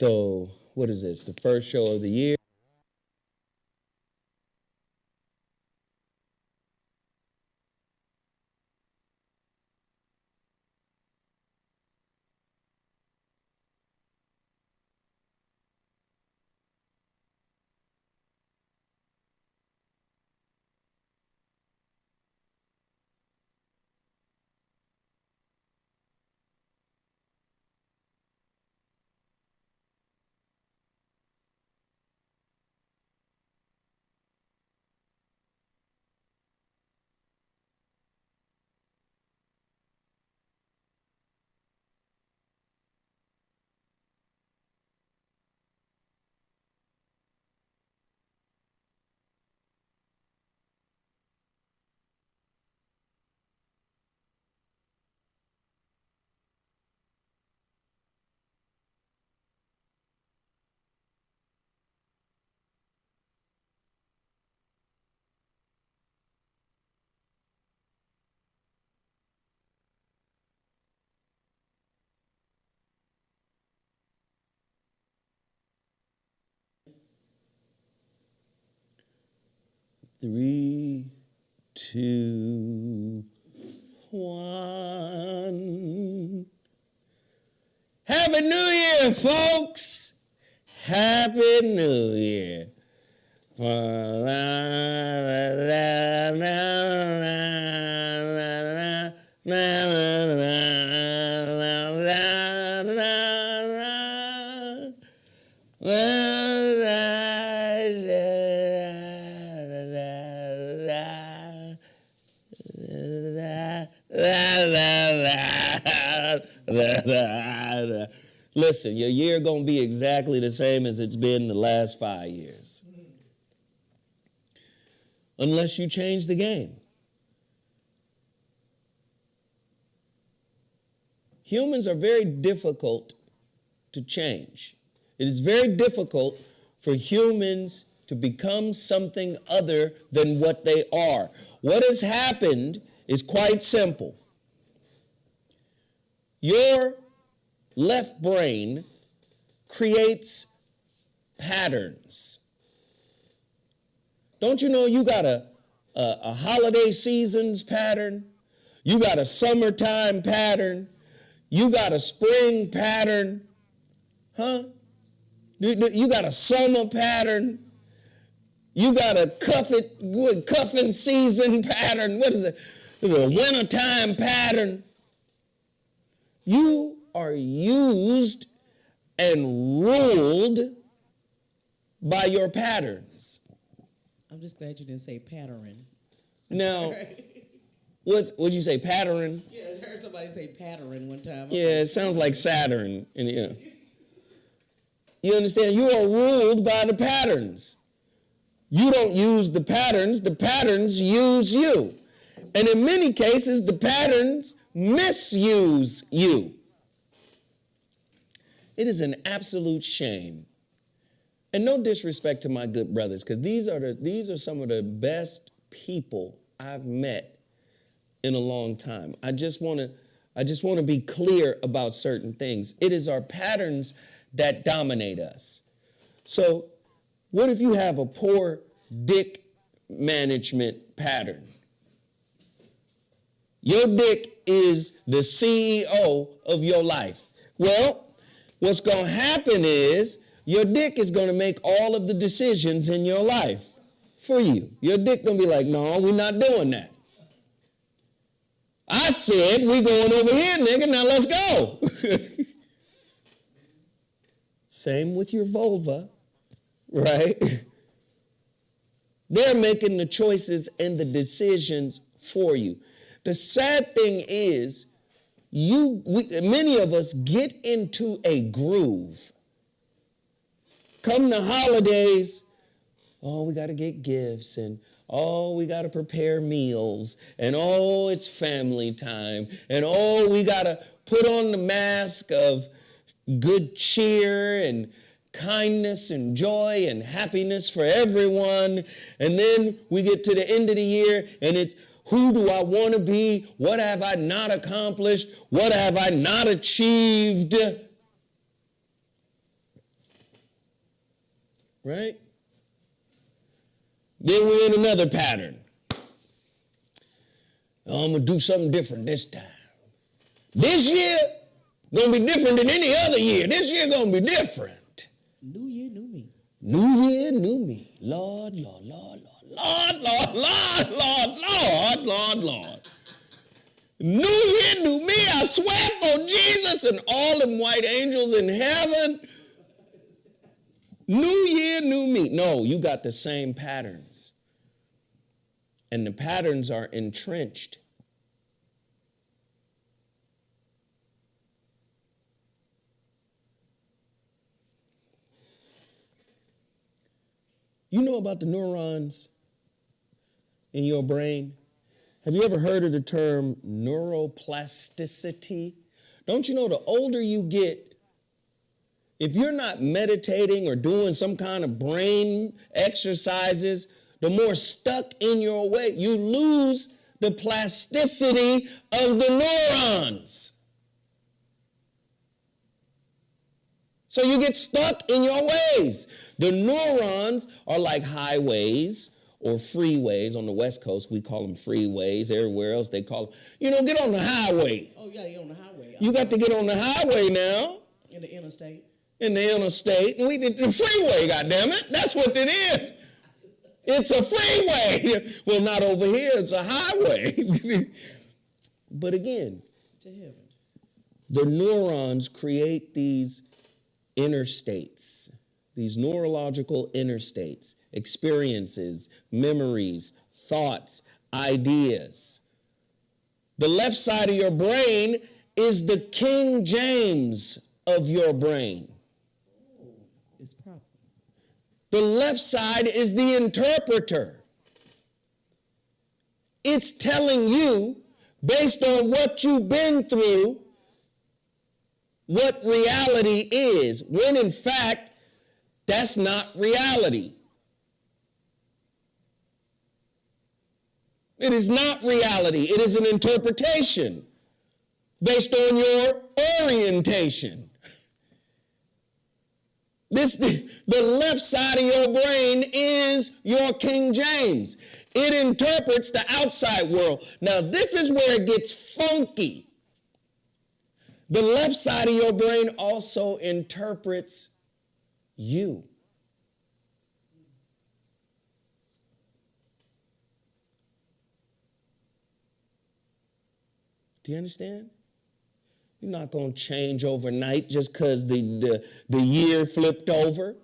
So what is this? The first show of the year. Three, two, one. Happy New Year, folks! Happy New Year. Listen, your year gonna be exactly the same as it's been the last 5 years. Unless you change the game. Humans are very difficult to change. It is very difficult for humans to become something other than what they are. What has happened is quite simple. Your left brain creates patterns. Don't you know you got a holiday seasons pattern? You got a summertime pattern? You got a spring pattern? Huh? You got a summer pattern? You got a cuffing season pattern? What is it? A wintertime pattern? You are used and ruled by your patterns. I'm just glad you didn't say pattern. Now, what'd you say, pattern? Yeah, I heard somebody say pattern one time. Yeah, it sounds like Saturn. And, you understand? You are ruled by the patterns. You don't use the patterns use you. And in many cases, the patterns misuse you. It is an absolute shame. And no disrespect to my good brothers, because these are some of the best people I've met in a long time. I just want to be clear about certain things. It is our patterns that dominate us. So, what if you have a poor dick management pattern? Your dick is the CEO of your life. Well, what's going to happen is your dick is going to make all of the decisions in your life for you. Your dick going to be like, no, we're not doing that. I said, we going over here, nigga, now let's go. Same with your vulva, right? They're making the choices and the decisions for you. The sad thing is, many of us get into a groove. Come the holidays, oh, we got to get gifts, and oh, we got to prepare meals, and oh, it's family time, and oh, we got to put on the mask of good cheer and kindness and joy and happiness for everyone. And then we get to the end of the year, and it's, who do I want to be? What have I not accomplished? What have I not achieved? right? Then we're in another pattern. Oh, I'm going to do something different this time. This year, going to be different than any other year. This year going to be different. New year, new me. New year, new me. Lord, Lord, Lord, Lord, Lord, Lord, Lord, Lord, Lord, Lord. New year, new me. I swear for Jesus and all them white angels in heaven. New year, new me. No, you got the same patterns. And the patterns are entrenched. You know about the neurons in your brain? Have you ever heard of the term neuroplasticity? Don't you know the older you get, if you're not meditating or doing some kind of brain exercises, the more stuck in your way, you lose the plasticity of the neurons. So you get stuck in your ways. The neurons are like highways or freeways. On the West Coast, we call them freeways. Everywhere else, they call them, get on the highway. Oh, yeah, you're on the highway. You got to get on the highway now. In the interstate. In the interstate. And we did the freeway, goddammit. That's what it is. It's a freeway. Well, not over here. It's a highway. But again, to heaven. The neurons create these interstates, these neurological interstates, experiences, memories, thoughts, ideas. The left side of your brain is the King James of your brain. Oh, it's proper. The left side is the interpreter. It's telling you, based on what you've been through, what reality is, when in fact, that's not reality. It is not reality. It is an interpretation based on your orientation. The left side of your brain is your King James. It interprets the outside world. Now, this is where it gets funky. The left side of your brain also interprets you. Do you understand? You're not going to change overnight just because the year flipped over.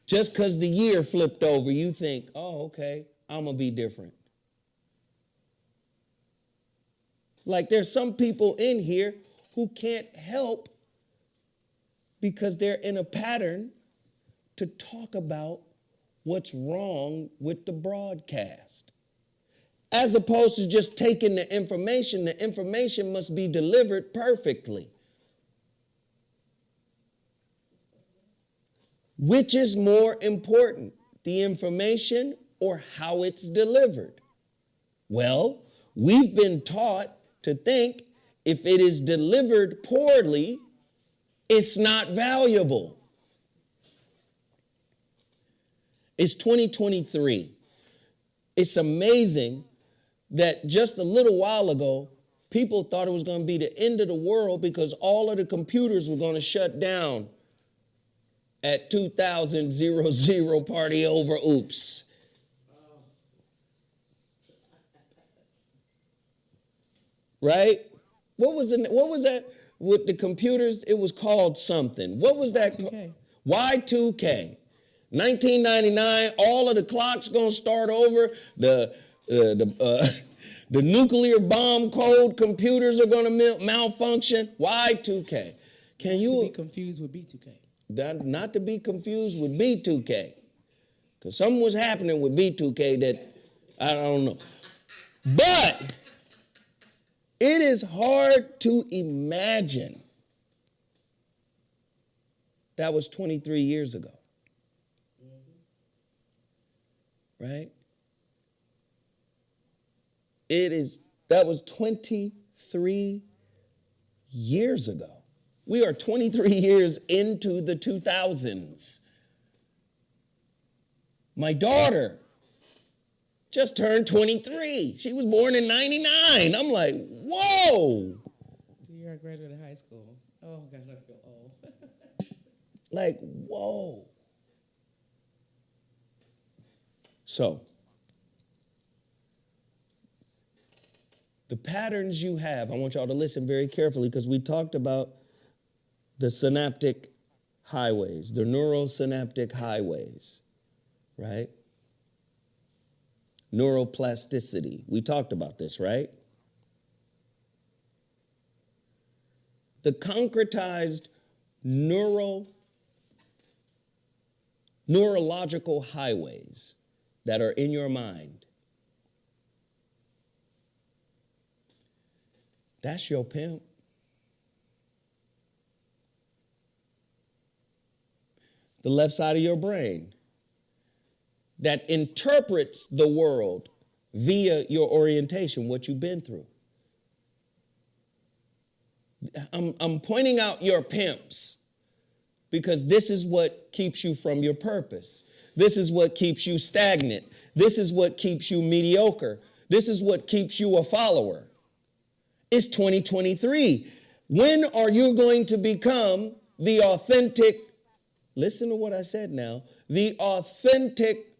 Just because the year flipped over, you think, oh, okay, I'm going to be different. Like there's some people in here who can't help because they're in a pattern to talk about what's wrong with the broadcast. As opposed to just taking the information must be delivered perfectly. Which is more important, the information or how it's delivered? Well, we've been taught to think if it is delivered poorly, it's not valuable. It's 2023. It's amazing that just a little while ago, people thought it was going to be the end of the world because all of the computers were going to shut down at 2000 party over oops. Right? What was that with the computers? It was called something. What was that? Y2K. Y2K. 1999, all of the clocks going to start over. The nuclear bomb code computers are going to malfunction. Y2K. Can you be confused with B2K? Not to be confused with B2K. Because something was happening with B2K that I don't know. But it is hard to imagine. That was 23 years ago. Right? That was 23 years ago. We are 23 years into the 2000s. My daughter just turned 23. She was born in 99. I'm like, whoa. The year I graduated high school. Oh, God, I feel old. Like, whoa. So, the patterns you have, I want y'all to listen very carefully because we talked about the synaptic highways, the neurosynaptic highways, right? Neuroplasticity. We talked about this, right? The concretized neurological highways that are in your mind. That's your pimp. The left side of your brain that interprets the world via your orientation, what you've been through. I'm pointing out your pimps because this is what keeps you from your purpose. This is what keeps you stagnant. This is what keeps you mediocre. This is what keeps you a follower. It's 2023. When are you going to become the authentic, listen to what I said now, the authentic,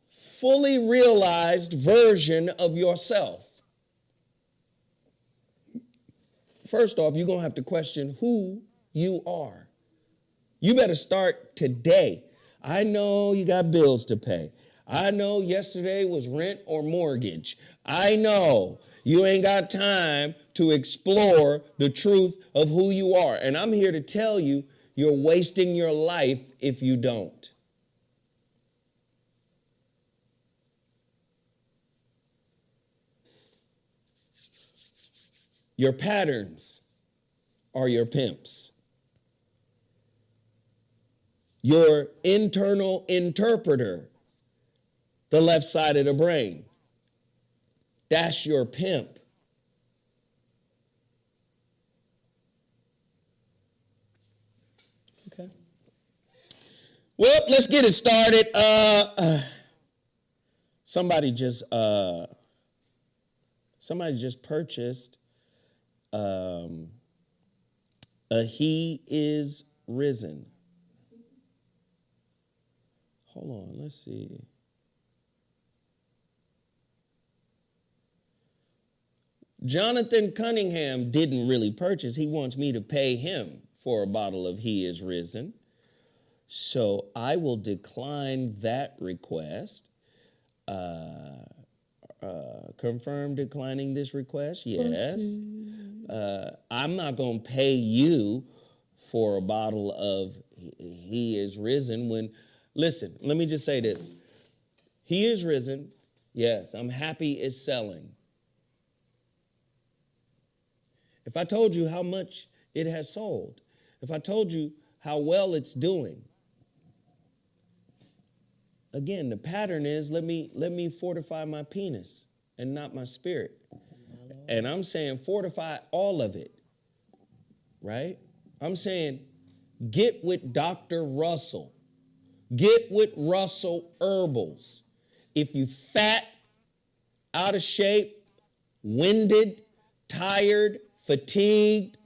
fully realized version of yourself? First off, you're going to have to question who you are. You better start today. I know you got bills to pay. I know yesterday was rent or mortgage. I know you ain't got time to explore the truth of who you are. And I'm here to tell you, you're wasting your life if you don't. Your patterns are your pimps. Your internal interpreter, the left side of the brain, that's your pimp. Okay. Well, let's get it started. Somebody just purchased a He Is Risen. Hold on, let's see. Jonathan Cunningham didn't really purchase. He wants me to pay him for a bottle of He Is Risen. So I will decline that request. Confirm declining this request? Yes. I'm not going to pay you for a bottle of He Is Risen when, listen, let me just say this. He is risen. Yes, I'm happy it's selling. If I told you how much it has sold, if I told you how well it's doing, again, the pattern is let me fortify my penis and not my spirit. And I'm saying fortify all of it, right? I'm saying get with Dr. Russell. Get with Russell Herbals. If you fat, out of shape, winded, tired, fatigued,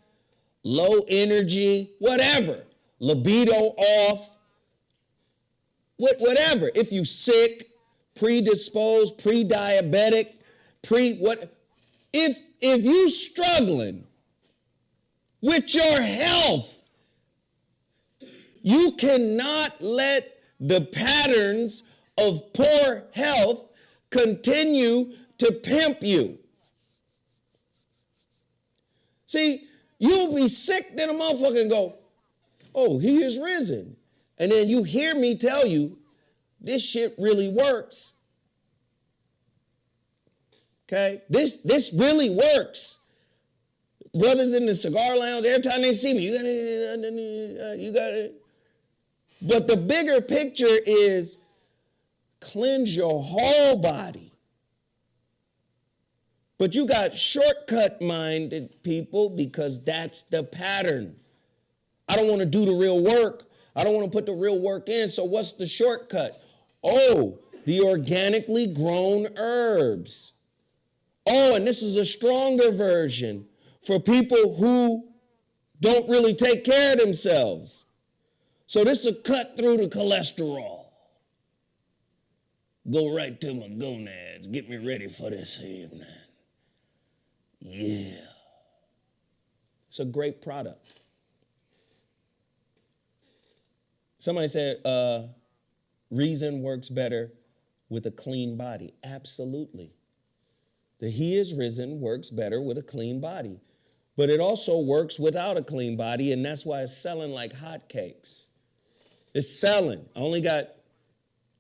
low energy, whatever, libido off, whatever. If you sick, predisposed, pre-diabetic, if you struggling with your health, you cannot let the patterns of poor health continue to pimp you. See, you'll be sick, then a motherfucker go, oh, He is risen. And then you hear me tell you, this shit really works. Okay? This really works. Brothers in the cigar lounge, every time they see me, you got it. But the bigger picture is cleanse your whole body. But you got shortcut-minded people because that's the pattern. I don't want to do the real work. I don't want to put the real work in. So what's the shortcut? Oh, the organically grown herbs. Oh, and this is a stronger version for people who don't really take care of themselves. So this will cut through the cholesterol. Go right to my gonads. Get me ready for this evening. Yeah. It's a great product. Somebody said, reason works better with a clean body. Absolutely. The He is risen works better with a clean body. But it also works without a clean body, and that's why it's selling like hotcakes. It's selling. I only got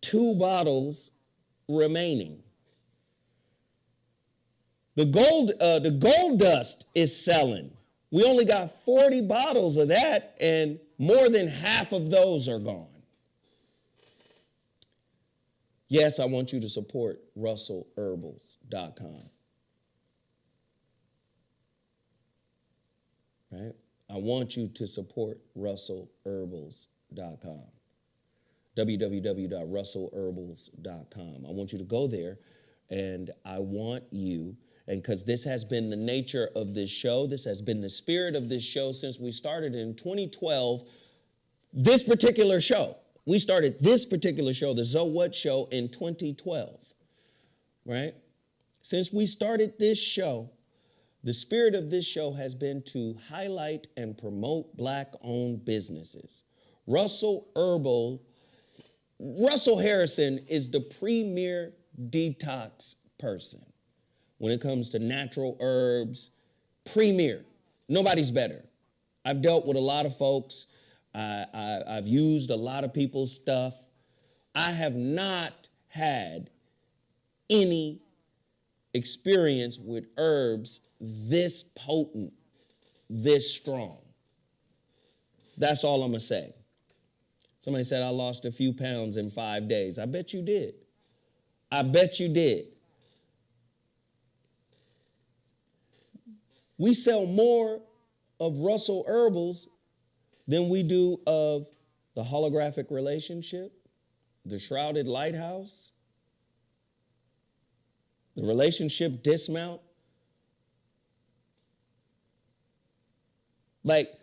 2 bottles remaining. The gold dust is selling. We only got 40 bottles of that, and more than half of those are gone. Yes, I want you to support RussellHerbals.com. Right? I want you to support RussellHerbals.com. www.russellherbals.com. I want you to go there, and I want you, and because this has been the nature of this show, this has been the spirit of this show since we started in 2012, this particular show. We started this particular show, the So What Show, in 2012, right? Since we started this show, the spirit of this show has been to highlight and promote Black-owned businesses. Russell Harrison is the premier detox person when it comes to natural herbs. Premier. Nobody's better. I've dealt with a lot of folks. I've used a lot of people's stuff. I have not had any experience with herbs this potent, this strong. That's all I'm going to say. Somebody said I lost a few pounds in 5 days. I bet you did. I bet you did. We sell more of Russell Herbals than we do of the holographic relationship, the shrouded lighthouse, the relationship dismount. Like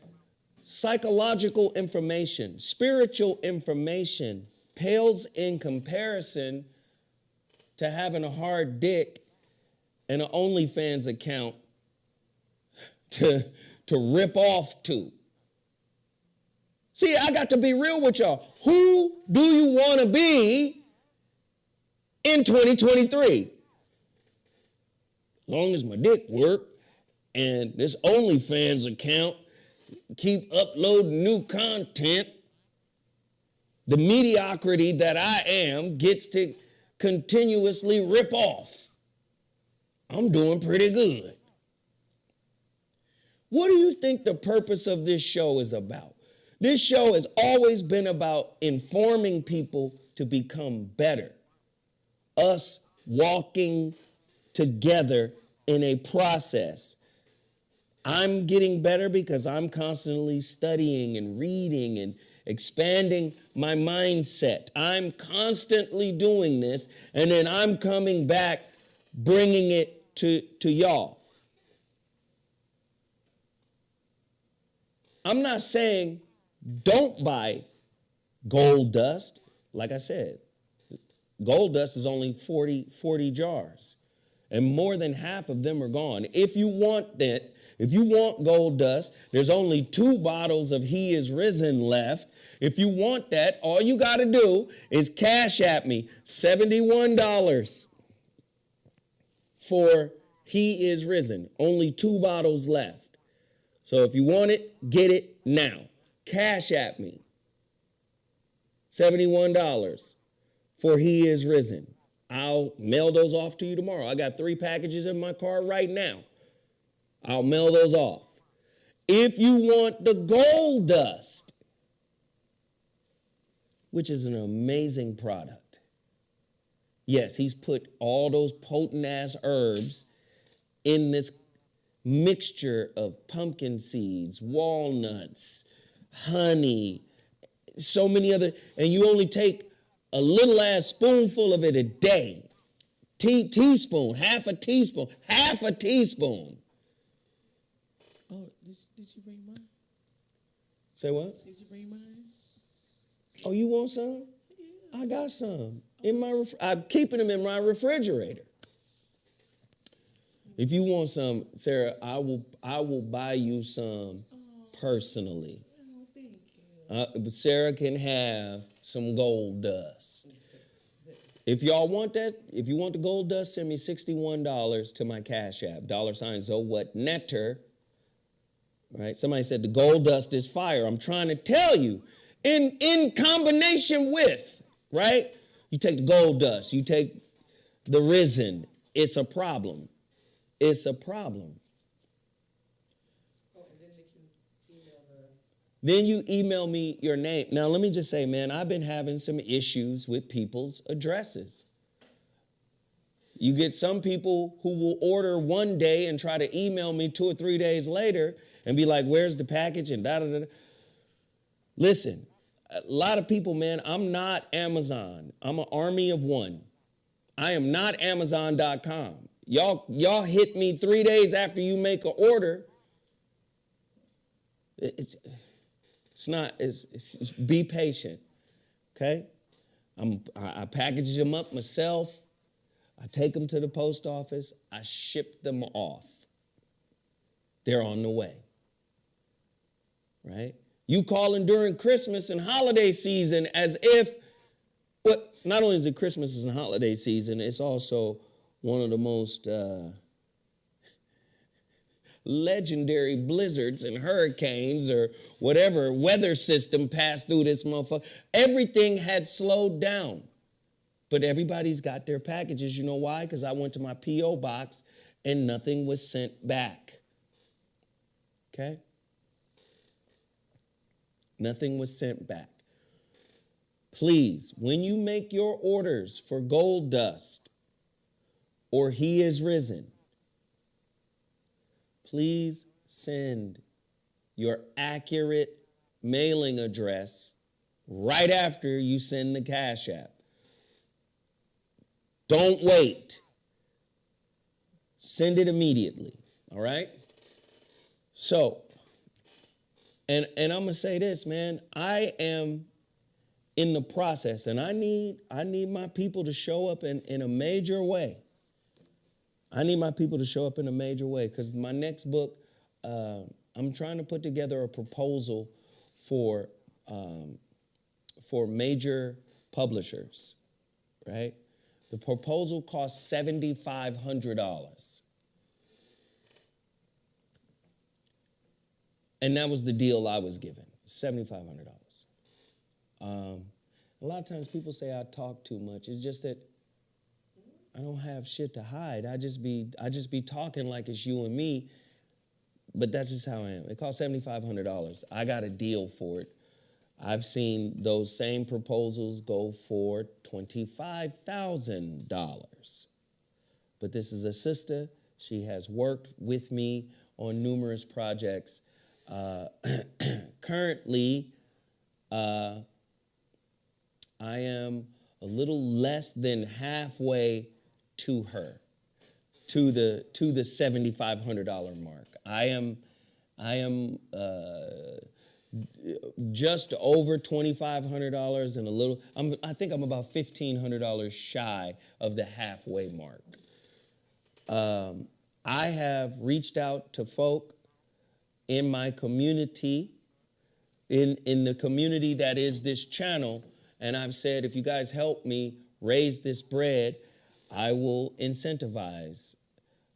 psychological information, spiritual information pales in comparison to having a hard dick and an OnlyFans account to rip off to. See, I got to be real with y'all. Who do you want to be in 2023? As long as my dick work and this OnlyFans account keep uploading new content, the mediocrity that I am gets to continuously rip off. I'm doing pretty good. What do you think the purpose of this show is about? This show has always been about informing people to become better. Us walking together in a process. I'm getting better because I'm constantly studying and reading and expanding my mindset. I'm constantly doing this, and then I'm coming back bringing it to y'all. I'm not saying don't buy gold dust. Like I said, gold dust is only 40 jars, and more than half of them are gone. If you want that, if you want gold dust, there's only 2 bottles of He is Risen left. If you want that, all you got to do is cash at me $71 for He is Risen. Only 2 bottles left. So if you want it, get it now. Cash at me $71 for He is Risen. I'll mail those off to you tomorrow. I got 3 packages in my car right now. I'll mail those off. If you want the gold dust, which is an amazing product. Yes, he's put all those potent-ass herbs in this mixture of pumpkin seeds, walnuts, honey, so many other, and you only take a little ass spoonful of it a day. Teaspoon, half a teaspoon. Oh, did you bring mine? Say what? Did you bring mine? Oh, you want some? Yeah. I got some in my. I'm keeping them in my refrigerator. If you want some, Sarah, I will buy you some personally. Oh, thank you. But Sarah can have some gold dust. If y'all want that, if you want the gold dust, send me $61 to my Cash App, $ZoWhatNetter. Right? Somebody said the gold dust is fire. I'm trying to tell you, in combination with, right? You take the gold dust, you take the resin, it's a problem. It's a problem. Oh, and then they can email Then you email me your name. Now, let me just say, man, I've been having some issues with people's addresses. You get some people who will order one day and try to email me 2 or 3 days later and be like, where's the package? And da-da-da-da. Listen, a lot of people, man, I'm not Amazon. I'm an army of one. I am not Amazon.com. Y'all hit me 3 days after you make an order. It's be patient, okay? I package them up myself. I take them to the post office. I ship them off. They're on the way, right? You calling during Christmas and holiday season as if, well, not only is it Christmas and holiday season, it's also one of the most legendary blizzards and hurricanes or whatever weather system passed through this motherfucker. Everything had slowed down, but everybody's got their packages. You know why? Because I went to my P.O. box and nothing was sent back. Okay? Nothing was sent back. Please, when you make your orders for gold dust or He is risen, please send your accurate mailing address right after you send the Cash App. Don't wait. Send it immediately, all right? So, and I'm going to say this, man. I am in the process, and I need my people to show up in a major way. I need my people to show up in a major way because my next book, I'm trying to put together a proposal for major publishers, right? The proposal costs $7,500. And that was the deal I was given, $7,500. A lot of times people say I talk too much. It's just that I don't have shit to hide. I just be talking like it's you and me, but that's just how I am. It costs $7,500. I got a deal for it. I've seen those same proposals go for $25,000. But this is a sister. She has worked with me on numerous projects. Currently, I am a little less than halfway to her, to the $7,500 mark. I am just over $2,500 and a little. I think I'm about $1,500 shy of the halfway mark. I have reached out to folk in my community, in the community that is this channel, and I've said, if you guys help me raise this bread, I will incentivize.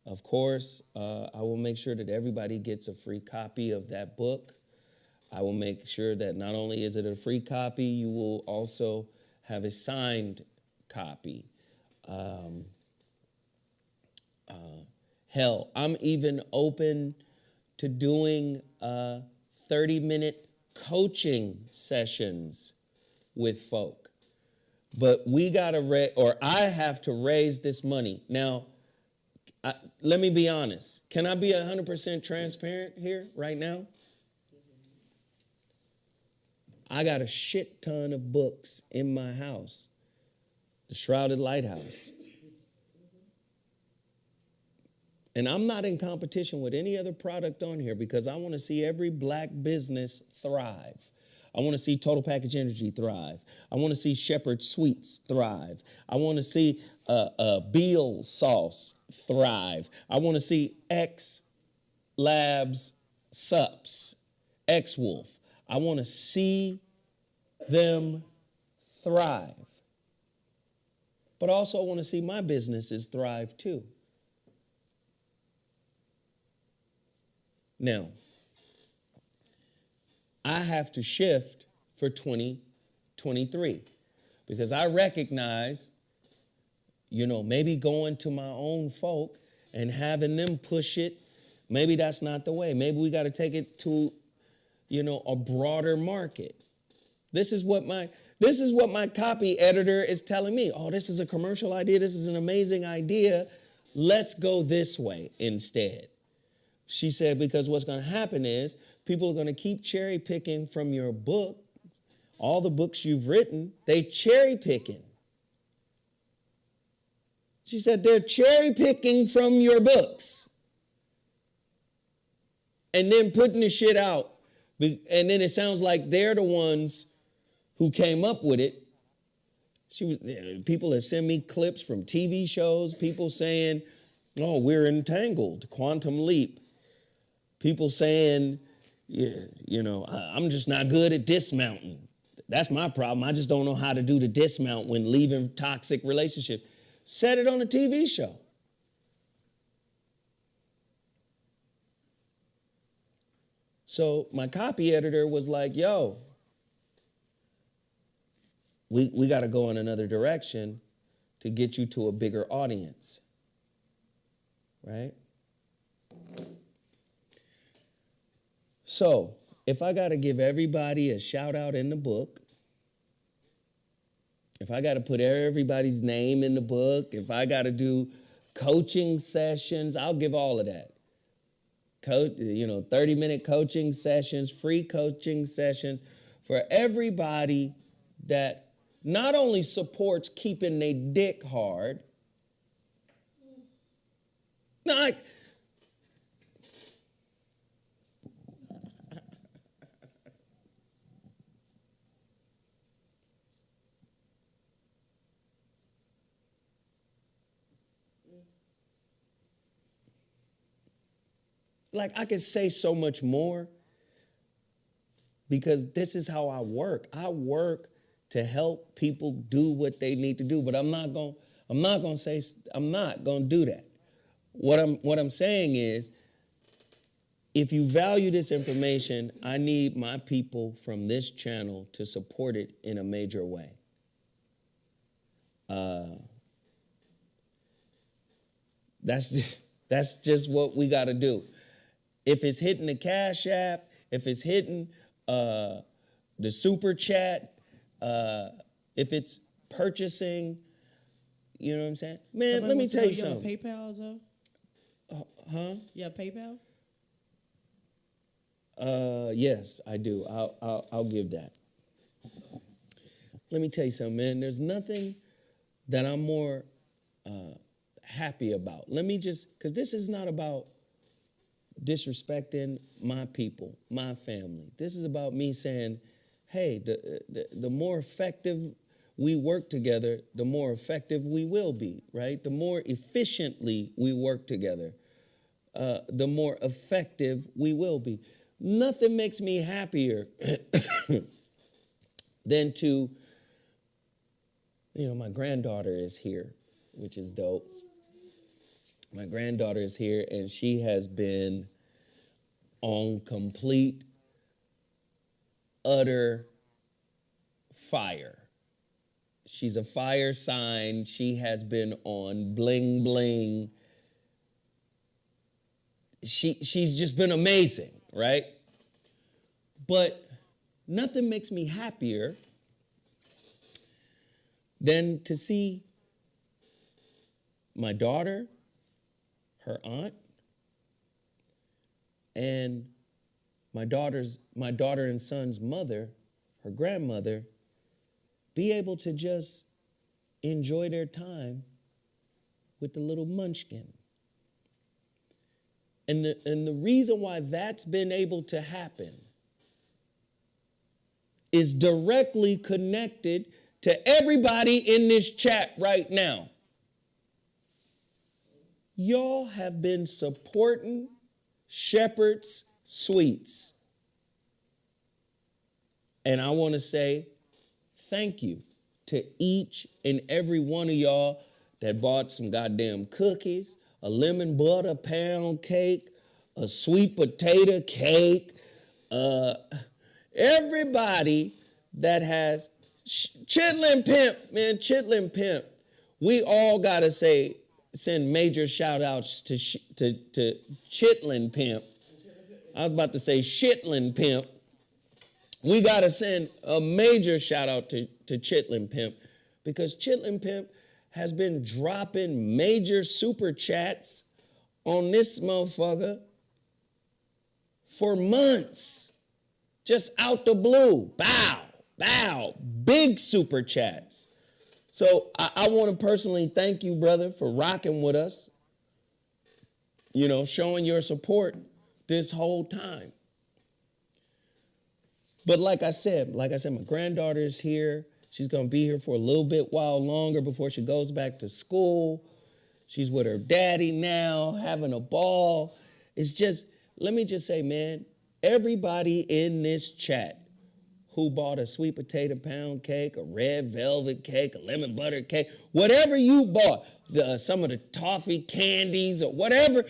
Of course, I will make sure that everybody gets a free copy of that book. I will make sure that not only is it a free copy, you will also have a signed copy. Hell, I'm even open to doing 30-minute coaching sessions with folk. But we gotta I have to raise this money. Now, let me be honest. Can I be 100% transparent here right now? I got a shit ton of books in my house. The Shrouded Lighthouse. And I'm not in competition with any other product on here because I want to see every black business thrive. I want to see Total Package Energy thrive. I want to see Shepherd Sweets thrive. I want to see Beal Sauce thrive. I want to see X Labs Sups, XWolf. I want to see them thrive. But also I want to see my businesses thrive too. Now, I have to shift for 2023 because I recognize, maybe going to my own folk and having them push it, maybe that's not the way. Maybe we got to take it to, a broader market. This is what my copy editor is telling me. Oh, this is a commercial idea. This is an amazing idea. Let's go this way instead. She said, because what's going to happen is people are going to keep cherry picking from your book, all the books you've written, they cherry picking. She said, they're cherry picking from your books and then putting the shit out. And then it sounds like they're the ones who came up with it. People have sent me clips from TV shows, people saying, oh, we're entangled, quantum leap. People saying, I'm just not good at dismounting. That's my problem. I just don't know how to do the dismount when leaving toxic relationship. Said it on a TV show. So my copy editor was like, yo, we got to go in another direction to get you to a bigger audience, right? So if I got to give everybody a shout out in the book, if I got to put everybody's name in the book, if I got to do coaching sessions, I'll give all of that. 30-minute coaching sessions, free coaching sessions for everybody that not only supports keeping their dick hard. No, I could say so much more because this is how I work. I work to help people do what they need to do, but I'm not going to do that. What I'm saying is, if you value this information, I need my people from this channel to support it in a major way. That's just what we got to do. If it's hitting the Cash App, if it's hitting the Super Chat, if it's purchasing, you know what I'm saying? Man, let me tell you something. You have PayPal, though? Huh? You have PayPal? Yes, I do. I'll give that. Let me tell you something, man. There's nothing that I'm more happy about. Because this is not about disrespecting my people, my family. This is about me saying, hey, the more effective we work together, the more effective we will be, right? The more efficiently we work together, the more effective we will be. Nothing makes me happier than to, my granddaughter is here, which is dope. My granddaughter is here, and she has been on complete, utter fire. She's a fire sign. She has been on bling bling. She's just been amazing, right? But nothing makes me happier than to see my daughter, her aunt, and my daughter and son's mother her grandmother be able to just enjoy their time with the little munchkin. And the reason why that's been able to happen is directly connected to everybody in this chat right now. Y'all have been supporting Shepherd's Sweets. And I want to say thank you to each and every one of y'all that bought some goddamn cookies, a lemon butter pound cake, a sweet potato cake, everybody that has Chitlin Pimp, man, Chitlin Pimp. We all got to send major shout outs to Chitlin Pimp. I was about to say Shitlin Pimp. We got to send a major shout out to Chitlin Pimp, because Chitlin Pimp has been dropping major super chats on this motherfucker for months. Just out the blue. Bow, bow, big super chats. So I want to personally thank you, brother, for rocking with us, you know, showing your support this whole time. But like I said, my granddaughter is here. She's going to be here for a little bit while longer before she goes back to school. She's with her daddy now, having a ball. It's just, let me just say, man, everybody in this chat who bought a sweet potato pound cake, a red velvet cake, a lemon butter cake, whatever you bought, some of the toffee candies or whatever,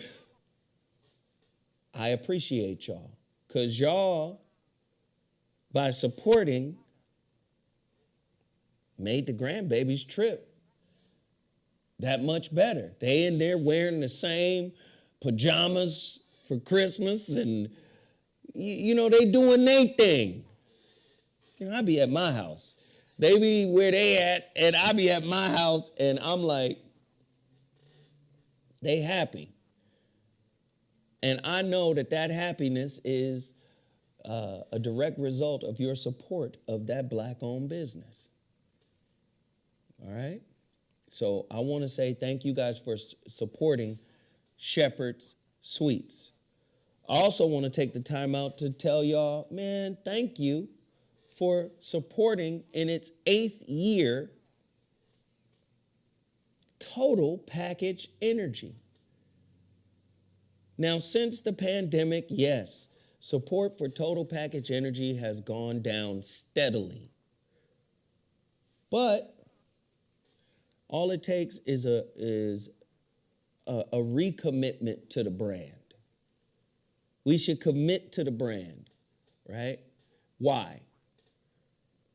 I appreciate y'all. Because y'all, by supporting, made the grandbaby's trip that much better. They in there wearing the same pajamas for Christmas, and you know, they doing their thing. You know, I be at my house. They be where they at, and I be at my house, and I'm like, they happy. And I know that happiness is a direct result of your support of that Black-owned business. All right? So I want to say thank you guys for supporting Shepherd's Sweets. I also want to take the time out to tell y'all, man, thank you for supporting in its 8th year Total Package Energy. Now, since the pandemic, yes, support for Total Package Energy has gone down steadily. But all it takes is a recommitment to the brand. We should commit to the brand, right? Why?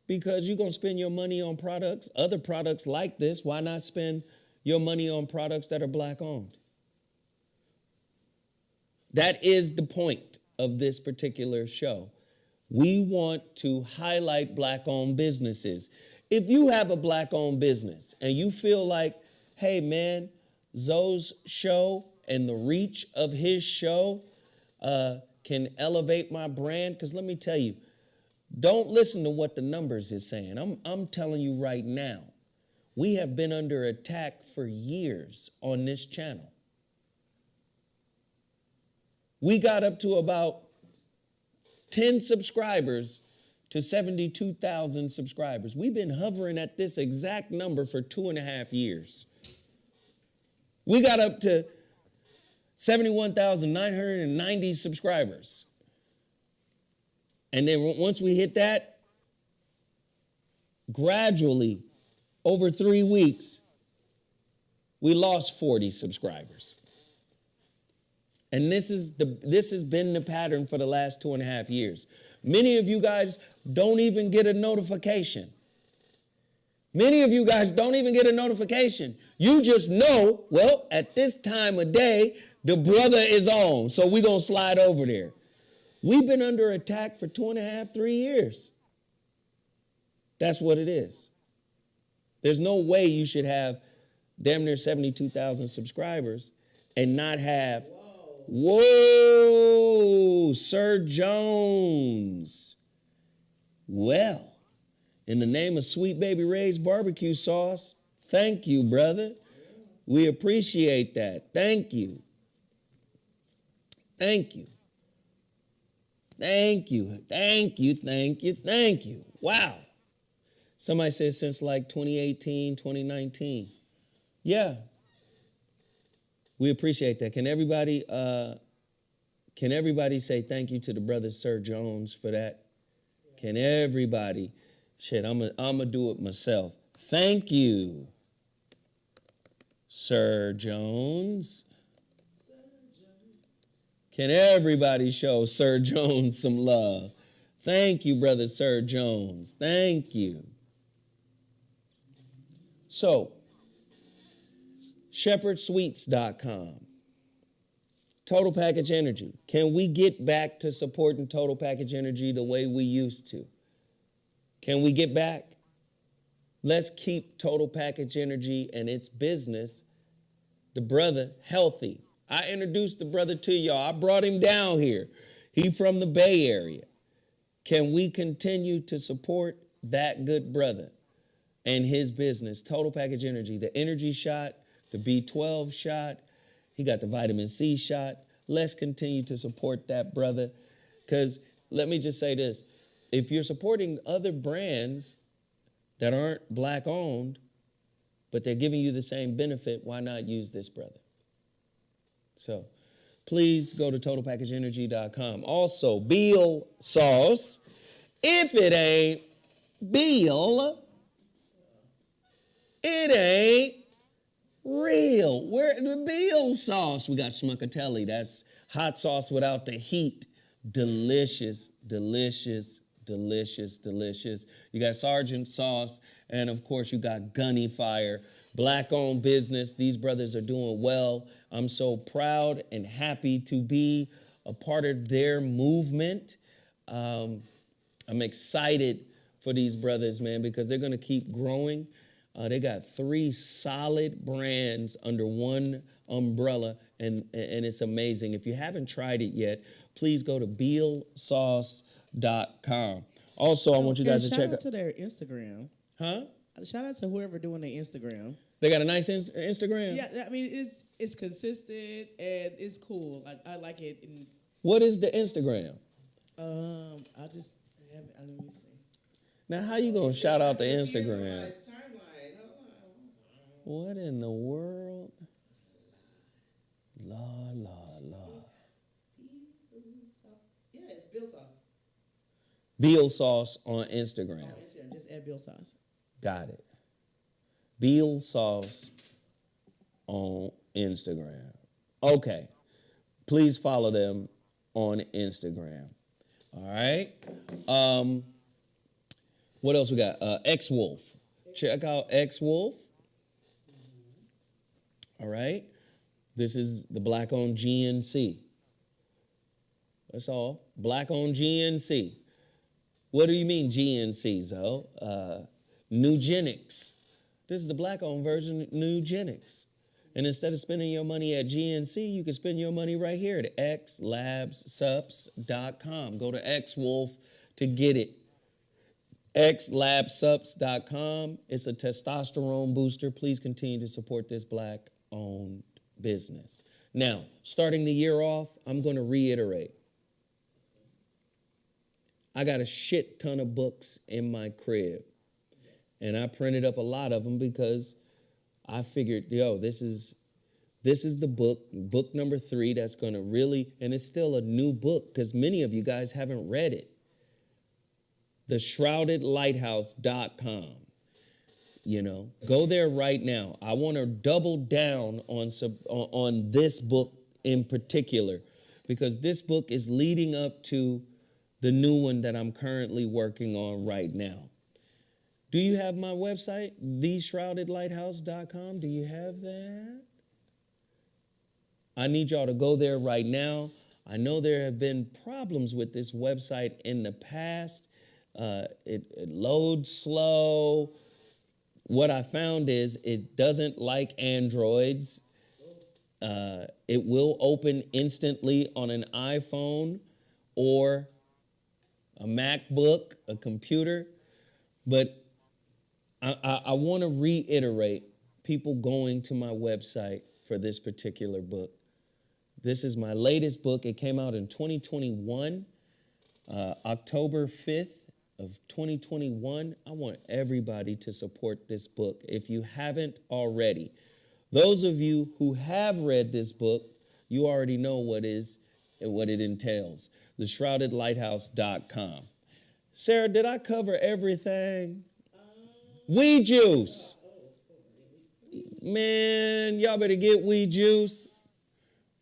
Because you're going to spend your money on products, other products like this. Why not spend your money on products that are Black-owned? That is the point of this particular show. We want to highlight Black-owned businesses. If you have a Black-owned business and you feel like, hey, man, Zoe's show and the reach of his show can elevate my brand, because let me tell you, don't listen to what the numbers is saying. I'm telling you right now, we have been under attack for years on this channel. We got up to about 10 subscribers to 72,000 subscribers. We've been hovering at this exact number for 2.5 years. We got up to 71,990 subscribers. And then once we hit that, gradually, over 3 weeks, we lost 40 subscribers. And this has been the pattern for the last 2.5 years. Many of you guys don't even get a notification. Many of you guys don't even get a notification. You just know, well, at this time of day, the brother is on, so we're going to slide over there. We've been under attack for 2.5, 3 years. That's what it is. There's no way you should have damn near 72,000 subscribers and not have, whoa, Sir Jones. Well, In the name of Sweet Baby Ray's barbecue sauce, thank you, brother. We appreciate that. Thank you. Thank you. Thank you. Thank you. Thank you. Thank you. Wow. Somebody said since like 2018, 2019. Yeah. We appreciate that. Can everybody say thank you to the brother Sir Jones for that? Can everybody? Shit, I'm gonna do it myself. Thank you, Sir Jones. Can everybody show Sir Jones some love? Thank you, brother Sir Jones. Thank you. So, shepherdsweets.com. Total Package Energy. Can we get back to supporting Total Package Energy the way we used to? Can we get back? Let's keep Total Package Energy and its business, the brother, healthy. I introduced the brother to y'all. I brought him down here. He from the Bay Area. Can we continue to support that good brother and his business? Total Package Energy, the energy shot, the B12 shot. He got the vitamin C shot. Let's continue to support that brother. Because let me just say this. If you're supporting other brands that aren't black owned, but they're giving you the same benefit, why not use this brother? So please go to totalpackageenergy.com. Also, Beal sauce. If it ain't Beal, it ain't real. Where the Beal sauce? We got schmuckatelli. That's hot sauce without the heat. Delicious, delicious, delicious, delicious. You got Sergeant sauce, and of course you got Gunny Fire. Black-owned business. These brothers are doing well. I'm so proud and happy to be a part of their movement. I'm excited for these brothers, man, because they're going to keep growing. They got 3 solid brands under one umbrella, and it's amazing. If you haven't tried it yet, please go to bealsauce.com. Also, I want you guys to check out. Shout out to their Instagram. Huh? Shout out to whoever doing their Instagram. They got a nice Instagram? Yeah, I mean, it's consistent and it's cool. I like it. And, what is the Instagram? I just have it. Let me see. Now, how you going to shout out the Instagram? What in the world? La, la, la. Yeah, it's Bill Sauce. Beal sauce on Instagram. On Instagram, just add Bill Sauce. Got it. Beal sauce on Instagram. Okay. Please follow them on Instagram. All right. What else we got? XWolf. Check out XWolf. All right. This is the black-owned GNC. That's all. Black-owned GNC. What do you mean GNC, Zoe? Nugenics. This is the black-owned version of Nugenics. And instead of spending your money at GNC, you can spend your money right here at xlabsups.com. Go to XWolf to get it. xlabsups.com. It's a testosterone booster. Please continue to support this black-owned business. Now, starting the year off, I'm going to reiterate. I got a shit ton of books in my crib. And I printed up a lot of them because I figured, this is the book number 3 that's going to really, and it's still a new book because many of you guys haven't read it. TheShroudedLighthouse.com. Go there right now. I want to double down on this book in particular because this book is leading up to the new one that I'm currently working on right now. Do you have my website, TheShroudedLighthouse.com? Do you have that? I need y'all to go there right now. I know there have been problems with this website in the past. It loads slow. What I found is it doesn't like Androids. It will open instantly on an iPhone or a MacBook, a computer. But I want to reiterate people going to my website for this particular book. This is my latest book. It came out in 2021, October 5th of 2021. I want everybody to support this book if you haven't already. Those of you who have read this book, you already know what it entails. TheShroudedLighthouse.com. Sarah, did I cover everything? Weed juice. Man, y'all better get weed juice.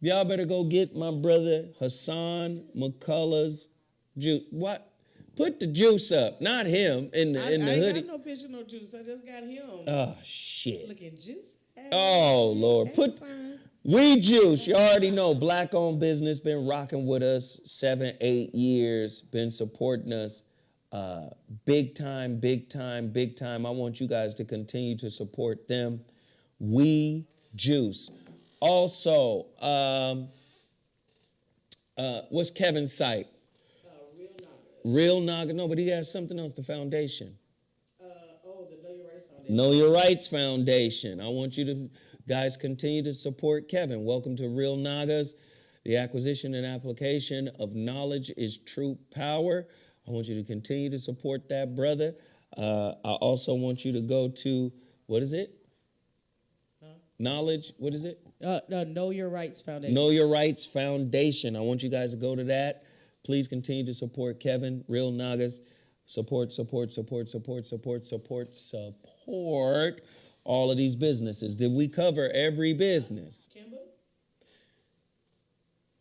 Y'all better go get my brother Hassan McCullough's juice. What? Put the juice up, not him in the hoodie. I ain't got no picture, no juice. I just got him. Oh, shit. Looking juice. Oh, Lord. Put weed juice. You already know. Black-owned business. Been rocking with us 7, 8 years. Been supporting us. Big time, big time, big time. I want you guys to continue to support them. We Juice. Also, what's Kevin's site? Real Naga. No, but he has something else, the foundation. The Know Your Rights Foundation. Know Your Rights Foundation. I want you to guys continue to support Kevin. Welcome to Real Nagas. The acquisition and application of knowledge is true power. I want you to continue to support that, brother. I also want you to go to, what is it? Knowledge, what is it? Know Your Rights Foundation. Know Your Rights Foundation. I want you guys to go to that. Please continue to support Kevin, Real Nagas. Support all of these businesses. Did we cover every business? Kimba?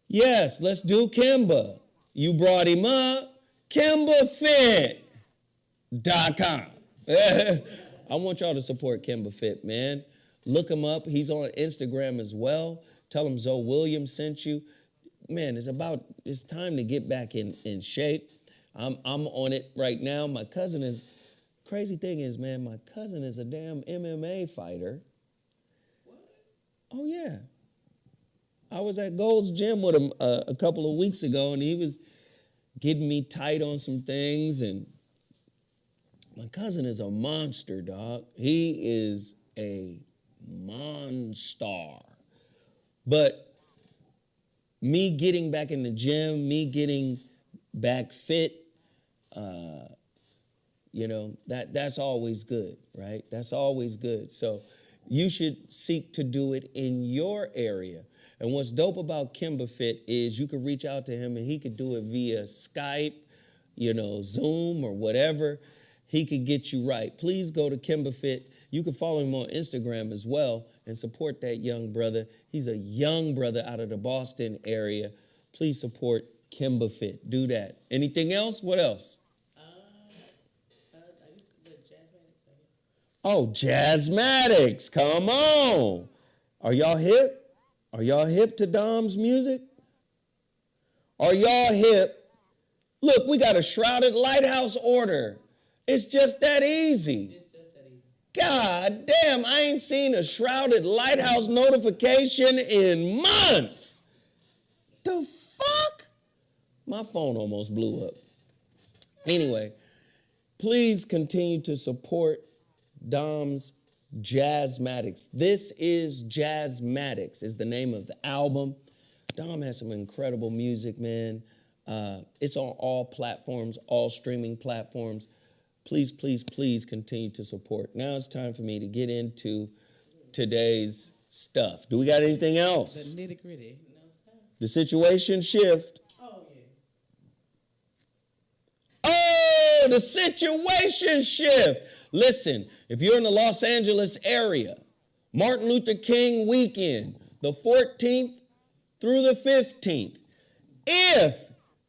Yes, let's do Kimba. You brought him up. KimbaFit.com. I want y'all to support Kimba Fit, man. Look him up. He's on Instagram as well. Tell him Zoe Williams sent you. Man, it's time to get back in shape. I'm on it right now. My cousin is, crazy thing is, man, my cousin is a damn MMA fighter. What? Oh, yeah. I was at Gold's Gym with him a couple of weeks ago, and he was getting me tight on some things, and my cousin is a monster, dog. He is a monster. But me getting back in the gym, me getting back fit, that's always good, right? That's always good. So you should seek to do it in your area. And what's dope about Kimba Fit is you could reach out to him and he could do it via Skype, Zoom or whatever. He could get you right. Please go to Kimba Fit. You can follow him on Instagram as well and support that young brother. He's a young brother out of the Boston area. Please support Kimba Fit. Do that. Anything else? What else? Oh, Jazzmatics. Come on. Are y'all hip? Are y'all hip to Dom's music? Are y'all hip? Look, we got a Shrouded Lighthouse order. It's just that easy. God damn, I ain't seen a Shrouded Lighthouse notification in months. The fuck? My phone almost blew up. Anyway, please continue to support Dom's Jazzmatics. This is Jazzmatics, is the name of the album. Dom has some incredible music, man. It's on all platforms, all streaming platforms. Please, please, please continue to support. Now it's time for me to get into today's stuff. Do we got anything else? The nitty gritty. The situation shift. Oh, yeah. Oh, the situation shift. Listen, if you're in the Los Angeles area, Martin Luther King weekend, the 14th through the 15th, if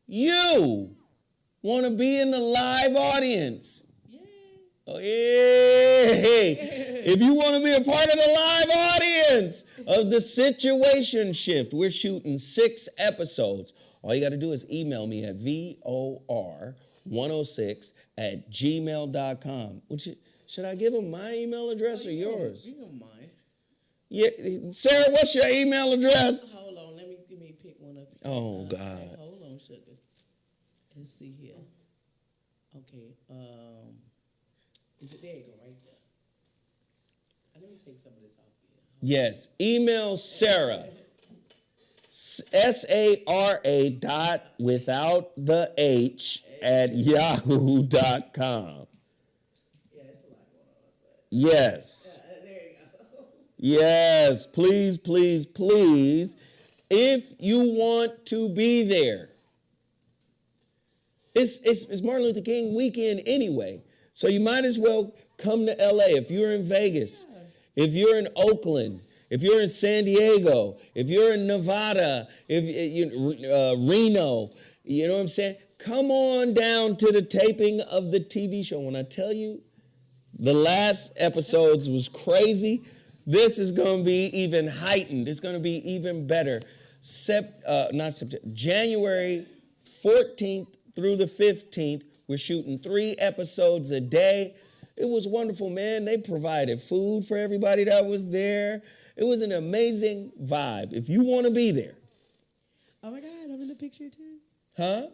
you want to be in the live audience, oh, yeah. If you want to be a part of the live audience of the situation shift, we're shooting 6 episodes. All you got to do is email me at vor106@gmail.com. Should I give them my email address or yours? You don't mind. Yeah, Sarah, what's your email address? Hold on, let me pick one up. Oh, God. Hold on, sugar. Let's see here. Okay. Is it there? You go right there. Let me take some of this off here. Yes. Email Sarah. SARA dot without the H at yahoo.com. Yeah, that's a lot going on. But Yes. there you go. Yes. Please, please, please. If you want to be there. It's Martin Luther King weekend anyway. So you might as well come to LA. If you're in Vegas, if you're in Oakland, if you're in San Diego, if you're in Nevada, if Reno, you know what I'm saying? Come on down to the taping of the TV show. When I tell you the last episodes was crazy, this is going to be even heightened. It's going to be even better. January 14th through the 15th, we're shooting 3 episodes a day. It was wonderful, man. They provided food for everybody that was there. It was an amazing vibe. If you want to be there. Oh my God, I'm in the picture too. Huh?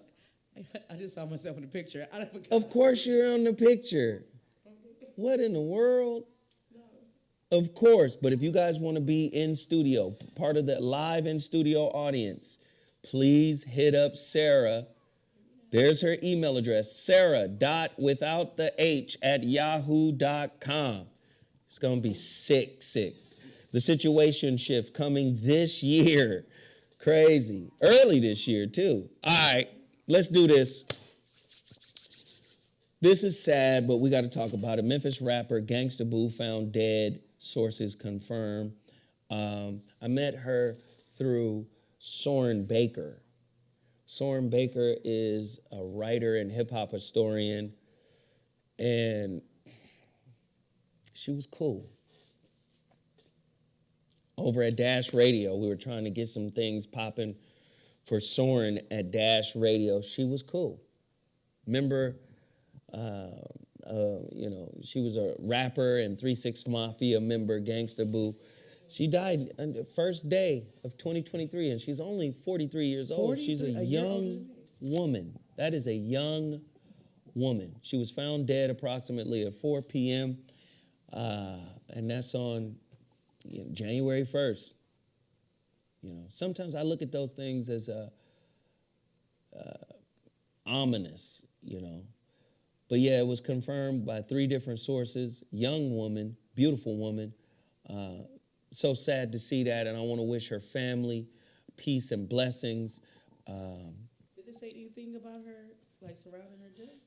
I just saw myself in the picture. I forgot. Of course you're on the picture. What in the world? Of course, but if you guys want to be in studio, part of the live in studio audience, please hit up Sarah. There's her email address, sarah.without the H at yahoo.com. It's going to be sick. The situation shift coming this year. Crazy. Early this year, too. All right, let's do this. This is sad, but we got to talk about it. Memphis rapper Gangsta Boo found dead. Sources confirm. I met her through Soren Baker. Soren Baker is a writer and hip-hop historian, and she was cool. Over at Dash Radio, we were trying to get some things popping for Soren at Dash Radio. She was cool. Remember, she was a rapper and 3 6 Mafia member, Gangsta Boo. She died on the first day of 2023, and she's only 43 years old. She's a young woman. That is a young woman. She was found dead approximately at 4 p.m., and that's on January 1st. Sometimes I look at those things as ominous, But yeah, it was confirmed by 3 different sources. Young woman, beautiful woman. So sad to see that, and I want to wish her family peace and blessings. Did they say anything about her, surrounding her death?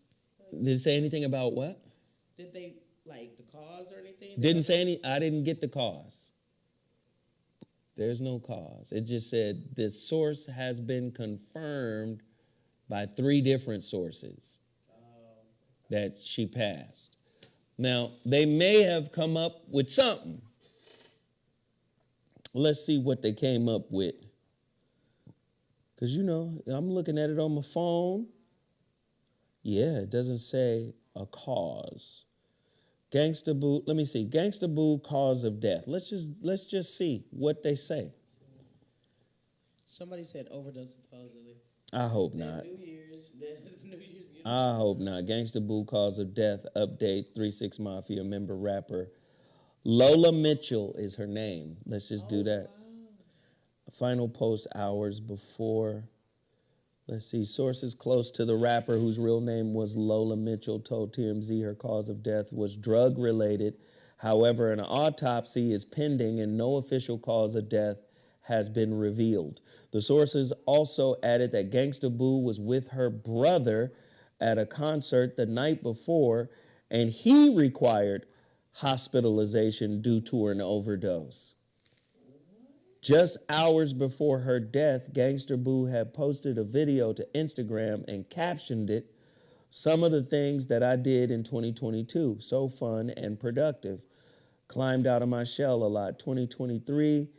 Did it say anything about what? Did they, the cause or anything? Didn't say any. I didn't get the cause. There's no cause. It just said the source has been confirmed by 3 different sources that she passed. Now, they may have come up with something. Let's see what they came up with. Because, I'm looking at it on my phone. Yeah, it doesn't say a cause. Gangsta Boo, let me see. Gangsta Boo, cause of death. Let's just see what they say. Somebody said overdose, supposedly. I hope not. New Year's. I hope not. Gangsta Boo, cause of death, updates, 3 6 Mafia member rapper. Lola Mitchell is her name. Let's just do that. Wow. Final post hours before. Let's see. Sources close to the rapper, whose real name was Lola Mitchell, told TMZ her cause of death was drug-related. However, an autopsy is pending and no official cause of death has been revealed. The sources also added that Gangsta Boo was with her brother at a concert the night before, and he required hospitalization due to an overdose. Just hours before her death, Gangsta Boo had posted a video to Instagram and captioned it, "Some of the things that I did in 2022, so fun and productive. Climbed out of my shell a lot. 2023,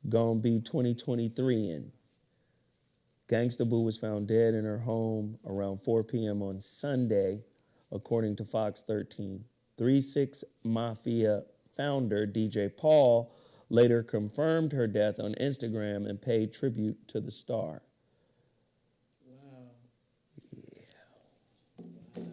gonna be 2023-ing." Gangsta Boo was found dead in her home around 4 p.m. on Sunday, according to Fox 13. 3 6 Mafia founder DJ Paul later confirmed her death on Instagram and paid tribute to the star. Wow. Yeah.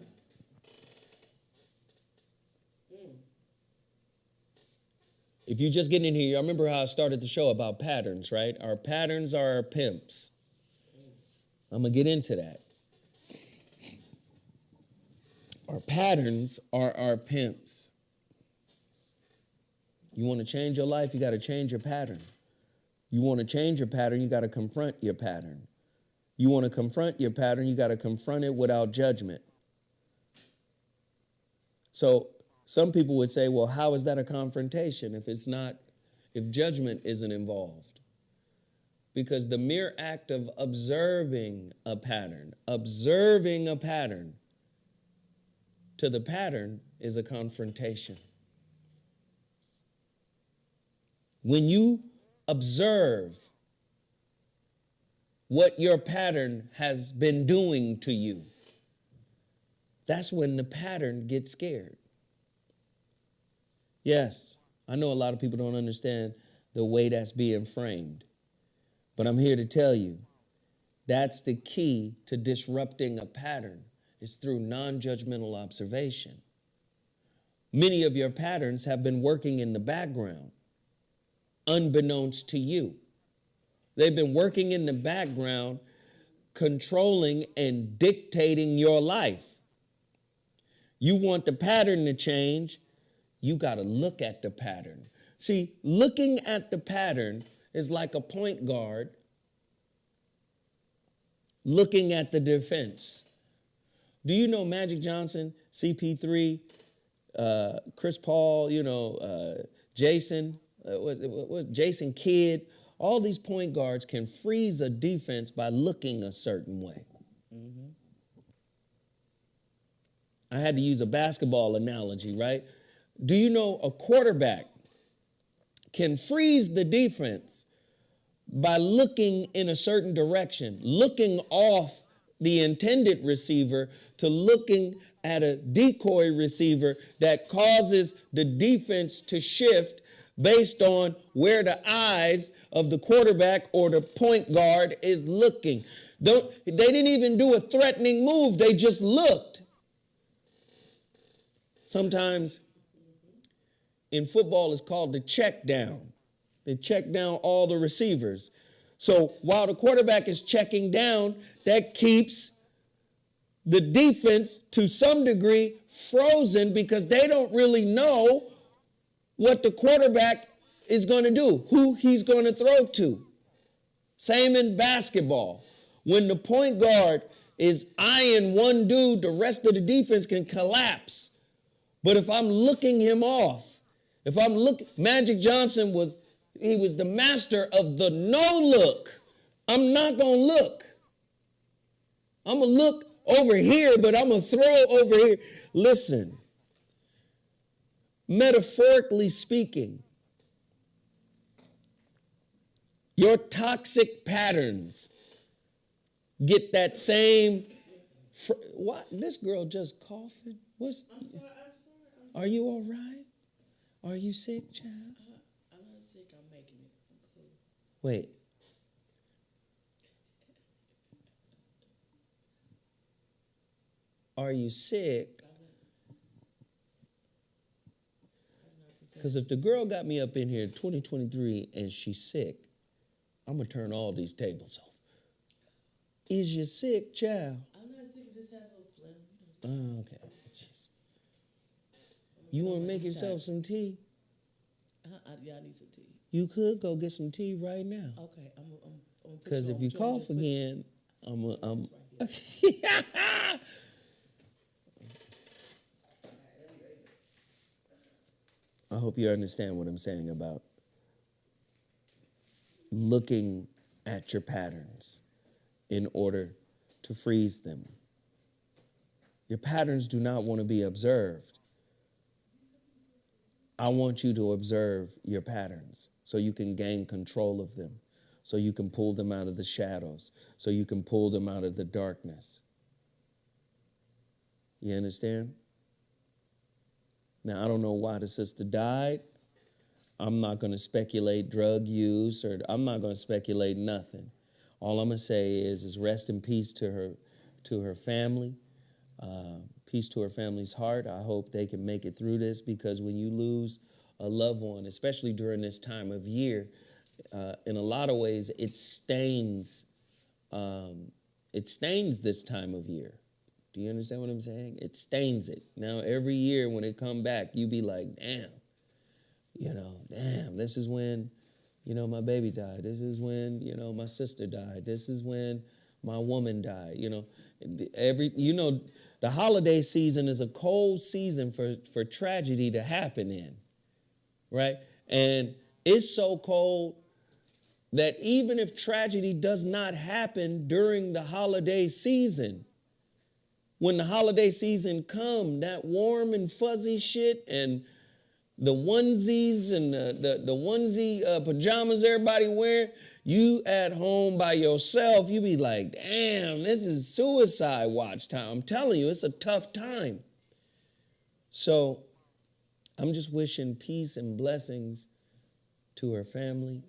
If you're just getting in here, I remember how I started the show about patterns, right? Our patterns are our pimps. I'm going to get into that. Our patterns are our pimps. You want to change your life, you got to change your pattern. You want to change your pattern, you got to confront your pattern. You want to confront your pattern, you got to confront it without judgment. So some people would say, well, how is that a confrontation if judgment isn't involved? Because the mere act of observing a pattern to the pattern is a confrontation. When you observe what your pattern has been doing to you, that's when the pattern gets scared. Yes, I know a lot of people don't understand the way that's being framed, but I'm here to tell you that's the key to disrupting a pattern is through non-judgmental observation. Many of your patterns have been working in the background, unbeknownst to you. They've been working in the background, controlling and dictating your life. You want the pattern to change, you got to look at the pattern. See, looking at the pattern is like a point guard looking at the defense. Do you know Magic Johnson, CP3, Chris Paul, Jason, Jason Kidd? All these point guards can freeze a defense by looking a certain way. Mm-hmm. I had to use a basketball analogy, right? Do you know a quarterback can freeze the defense by looking in a certain direction, looking off the intended receiver to looking at a decoy receiver that causes the defense to shift based on where the eyes of the quarterback or the point guard is looking. They didn't even do a threatening move, they just looked. Sometimes in football it's called the check down. They check down all the receivers. So while the quarterback is checking down, that keeps the defense to some degree frozen because they don't really know what the quarterback is going to do, who he's going to throw to. Same in basketball. When the point guard is eyeing one dude, the rest of the defense can collapse. But if I'm looking him off, Magic Johnson was the master of the no look. I'm not going to look. I'm going to look over here, but I'm going to throw over here. Listen, metaphorically speaking, your toxic patterns get that same. What? This girl just coughing? I'm sorry. Are you all right? Are you sick, child? I'm not sick. I'm making it. I'm cool. Wait. Are you sick? Because if the girl got me up in here in 2023 and she's sick, I'm going to turn all these tables off. Is you sick, child? I'm not sick. I just have a phlegm. Oh, okay. You want to make yourself some tea? Yeah, I need some tea. You could go get some tea right now. Okay, I'm because if you cough again, I'm I hope you understand what I'm saying about looking at your patterns in order to freeze them. Your patterns do not want to be observed. I want you to observe your patterns so you can gain control of them, so you can pull them out of the shadows, so you can pull them out of the darkness. You understand? Now, I don't know why the sister died. I'm not going to speculate drug use, or I'm not going to speculate nothing. All I'm going to say is rest in peace to her family. Peace to her family's heart. I hope they can make it through this, because when you lose a loved one, especially during this time of year, in a lot of ways, it stains this time of year. Do you understand what I'm saying? It stains it. Now, every year when it come back, you be like, damn, this is when, my baby died. This is when, my sister died. This is when my woman died. The holiday season is a cold season for tragedy to happen in, right? And it's so cold that even if tragedy does not happen during the holiday season, when the holiday season come, that warm and fuzzy shit and the onesies and the onesie pajamas everybody wearing, you at home by yourself, you be like, damn, this is suicide watch time. I'm telling you, it's a tough time. So I'm just wishing peace and blessings to her family.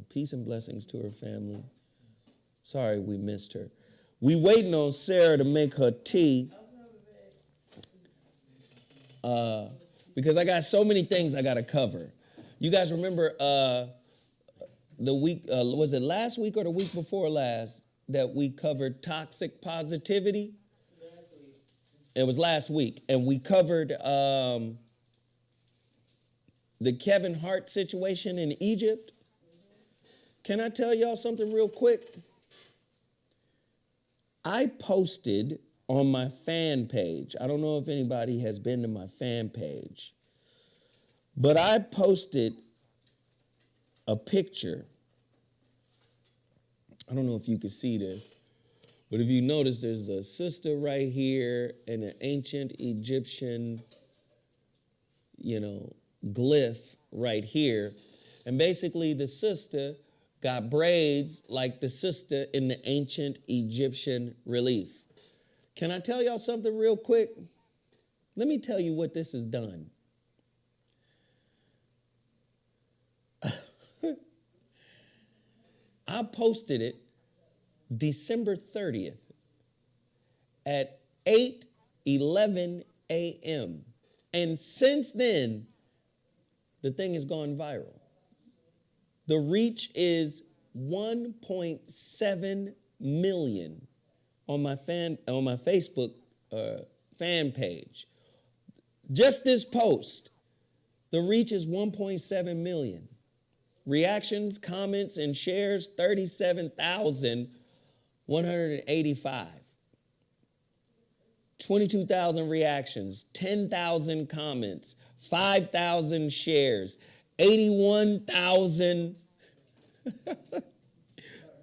Peace and blessings to her family. Sorry we missed her. We waiting on Sarah to make her tea. Because I got so many things I got to cover. You guys remember the week, was it last week or the week before last, that we covered toxic positivity? Last week. It was last week. And we covered the Kevin Hart situation in Egypt. Can I tell y'all something real quick? I posted on my fan page. I don't know if anybody has been to my fan page, but I posted a picture. I don't know if you can see this, but if you notice, there's a sister right here and an ancient Egyptian, glyph right here. And basically the sister got braids like the sister in the ancient Egyptian relief. Can I tell y'all something real quick? Let me tell you what this has done. I posted it December 30th at 8:11 a.m. And since then, the thing has gone viral. The reach is 1.7 million on my Facebook fan page. Just this post, the reach is 1.7 million. Reactions, comments, and shares, 37,185. 22,000 reactions, 10,000 comments, 5,000 shares, 81,000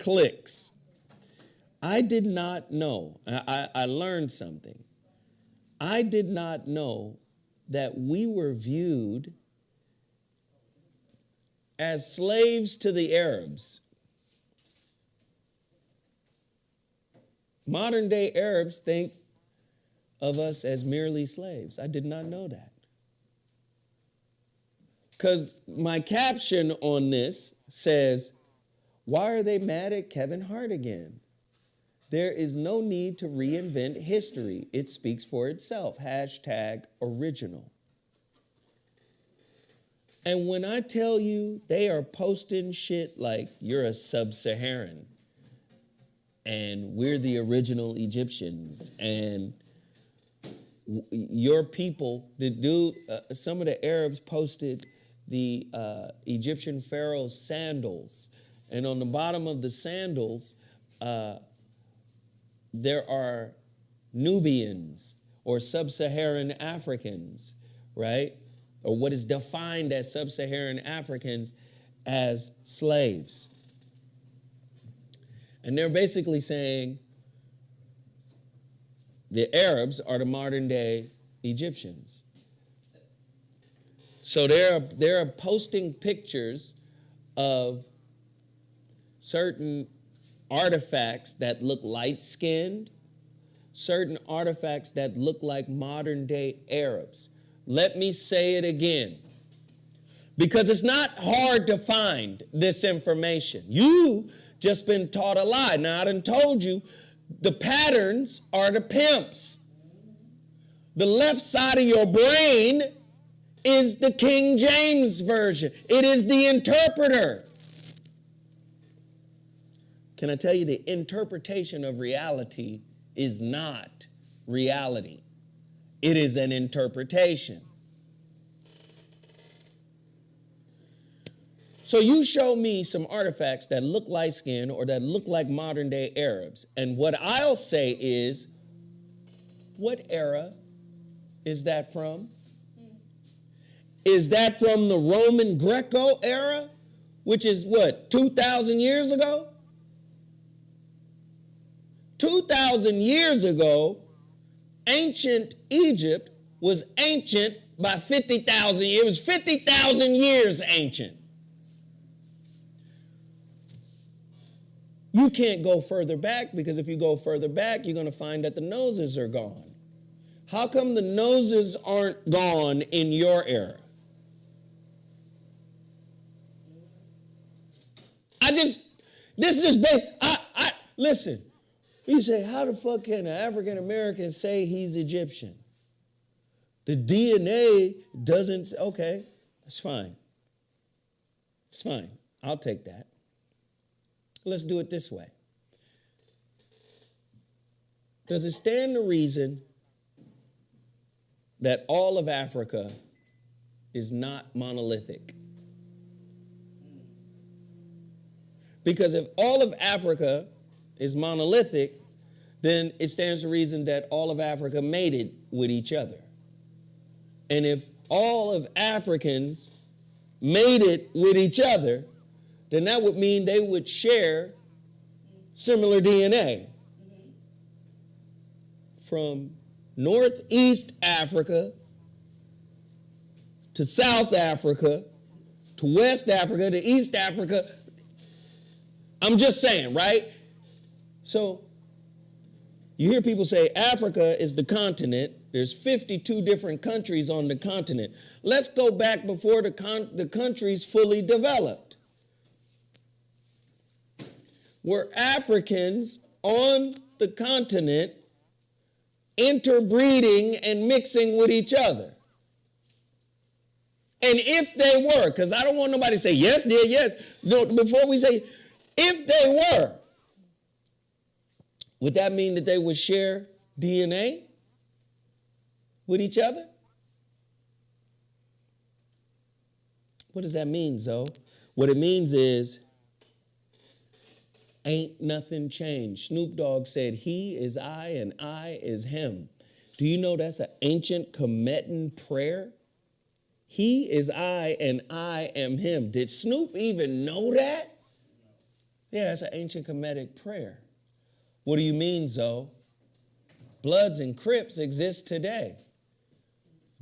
clicks. I did not know, I learned something. I did not know that we were viewed as slaves to the Arabs. Modern day Arabs think of us as merely slaves. I did not know that. Because my caption on this says, why are they mad at Kevin Hart again? There is no need to reinvent history. It speaks for itself. #original. And when I tell you they are posting shit like you're a sub-Saharan and we're the original Egyptians and your people, some of the Arabs posted the Egyptian pharaoh's sandals. And on the bottom of the sandals, there are Nubians or sub-Saharan Africans, right? Or what is defined as sub-Saharan Africans as slaves. And they're basically saying the Arabs are the modern day Egyptians. So they're posting pictures of certain artifacts that look light-skinned, certain artifacts that look like modern-day Arabs. Let me say it again, because it's not hard to find this information. You just been taught a lie. Now, I done told you the patterns are the pimps. The left side of your brain is the King James Version. It is the interpreter. Can I tell you, the interpretation of reality is not reality. It is an interpretation. So you show me some artifacts that look light skin or that look like modern day Arabs. And what I'll say is, what era is that from? Is that from the Roman Greco era, which is what, 2,000 years ago? 2,000 years ago, ancient Egypt was ancient by 50,000 years. It was 50,000 years ancient. You can't go further back, because if you go further back, you're going to find that the noses are gone. How come the noses aren't gone in your era? Listen, you say, how the fuck can an African American say he's Egyptian? The DNA doesn't, okay, that's fine. It's fine, I'll take that. Let's do it this way. Does it stand to reason that all of Africa is not monolithic? Because if all of Africa is monolithic, then it stands to reason that all of Africa mated with each other. And if all of Africans mated with each other, then that would mean they would share similar DNA. From Northeast Africa to South Africa to West Africa to East Africa. I'm just saying, right? So you hear people say Africa is the continent. There's 52 different countries on the continent. Let's go back before the countries fully developed. Were Africans on the continent interbreeding and mixing with each other? And if they were, because I don't want nobody to say, yes, dear, yes. No, before we say, if they were, would that mean that they would share DNA with each other? What does that mean, Zoe? What it means is, ain't nothing changed. Snoop Dogg said, he is I and I is him. Do you know that's an ancient Kemetan prayer? He is I and I am him. Did Snoop even know that? Yeah, it's an ancient Kemetic prayer. What do you mean, Zoe? Bloods and Crips exist today,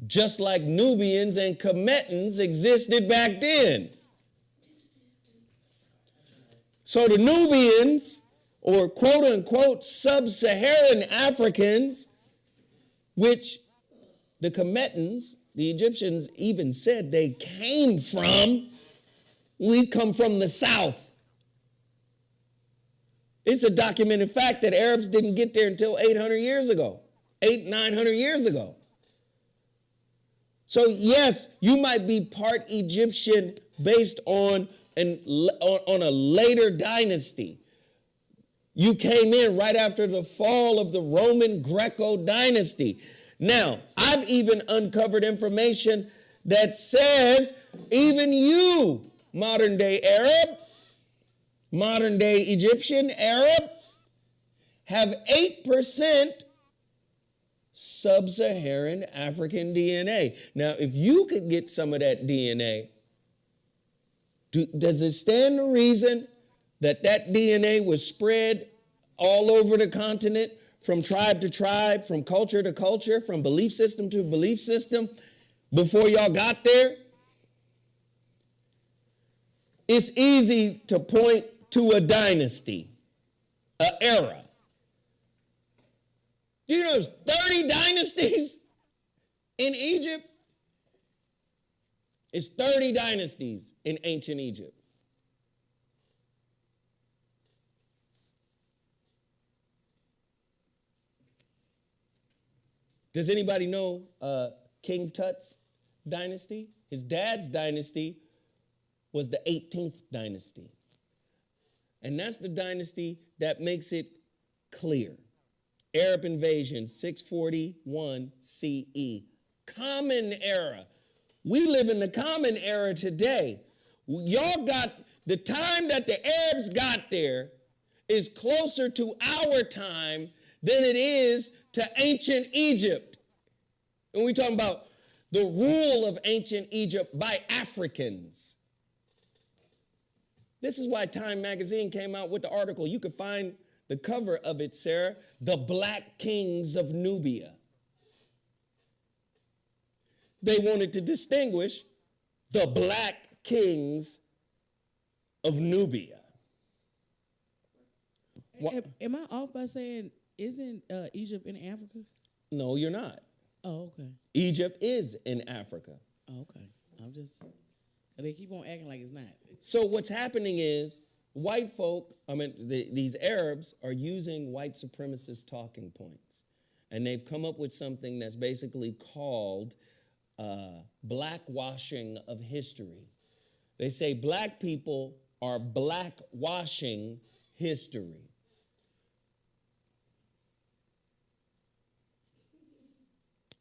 just like Nubians and Kemetans existed back then. So the Nubians, or quote unquote sub-Saharan Africans, which the Kemetans, the Egyptians even said they came from, we come from the south. It's a documented fact that Arabs didn't get there until 800 years ago, 900 years ago. So yes, you might be part Egyptian based on a later dynasty. You came in right after the fall of the Roman Greco dynasty. Now, I've even uncovered information that says even you, modern day Arab, modern day Egyptian Arab, have 8% sub-Saharan African DNA. Now, if you could get some of that DNA, does it stand to reason that that DNA was spread all over the continent, from tribe to tribe, from culture to culture, from belief system to belief system, before y'all got there? It's easy to point to a dynasty, an era. Do you know there's 30 dynasties in Egypt? It's 30 dynasties in ancient Egypt. Does anybody know King Tut's dynasty. His dad's dynasty was the 18th dynasty. And that's the dynasty that makes it clear. Arab invasion, 641 CE. Common era. We live in the common era today. Y'all got, the time that the Arabs got there is closer to our time than it is to ancient Egypt. And we're talking about the rule of ancient Egypt by Africans. This is why Time magazine came out with the article. You could find the cover of it, Sarah, The Black Kings of Nubia. They wanted to distinguish the black kings of Nubia. Am I off by saying, isn't Egypt in Africa? No, you're not. Oh, okay. Egypt is in Africa. Oh, okay. I'm just, they keep on acting like it's not. So what's happening is white folk, these Arabs are using white supremacist talking points. And they've come up with something that's basically called blackwashing of history. They say black people are blackwashing history.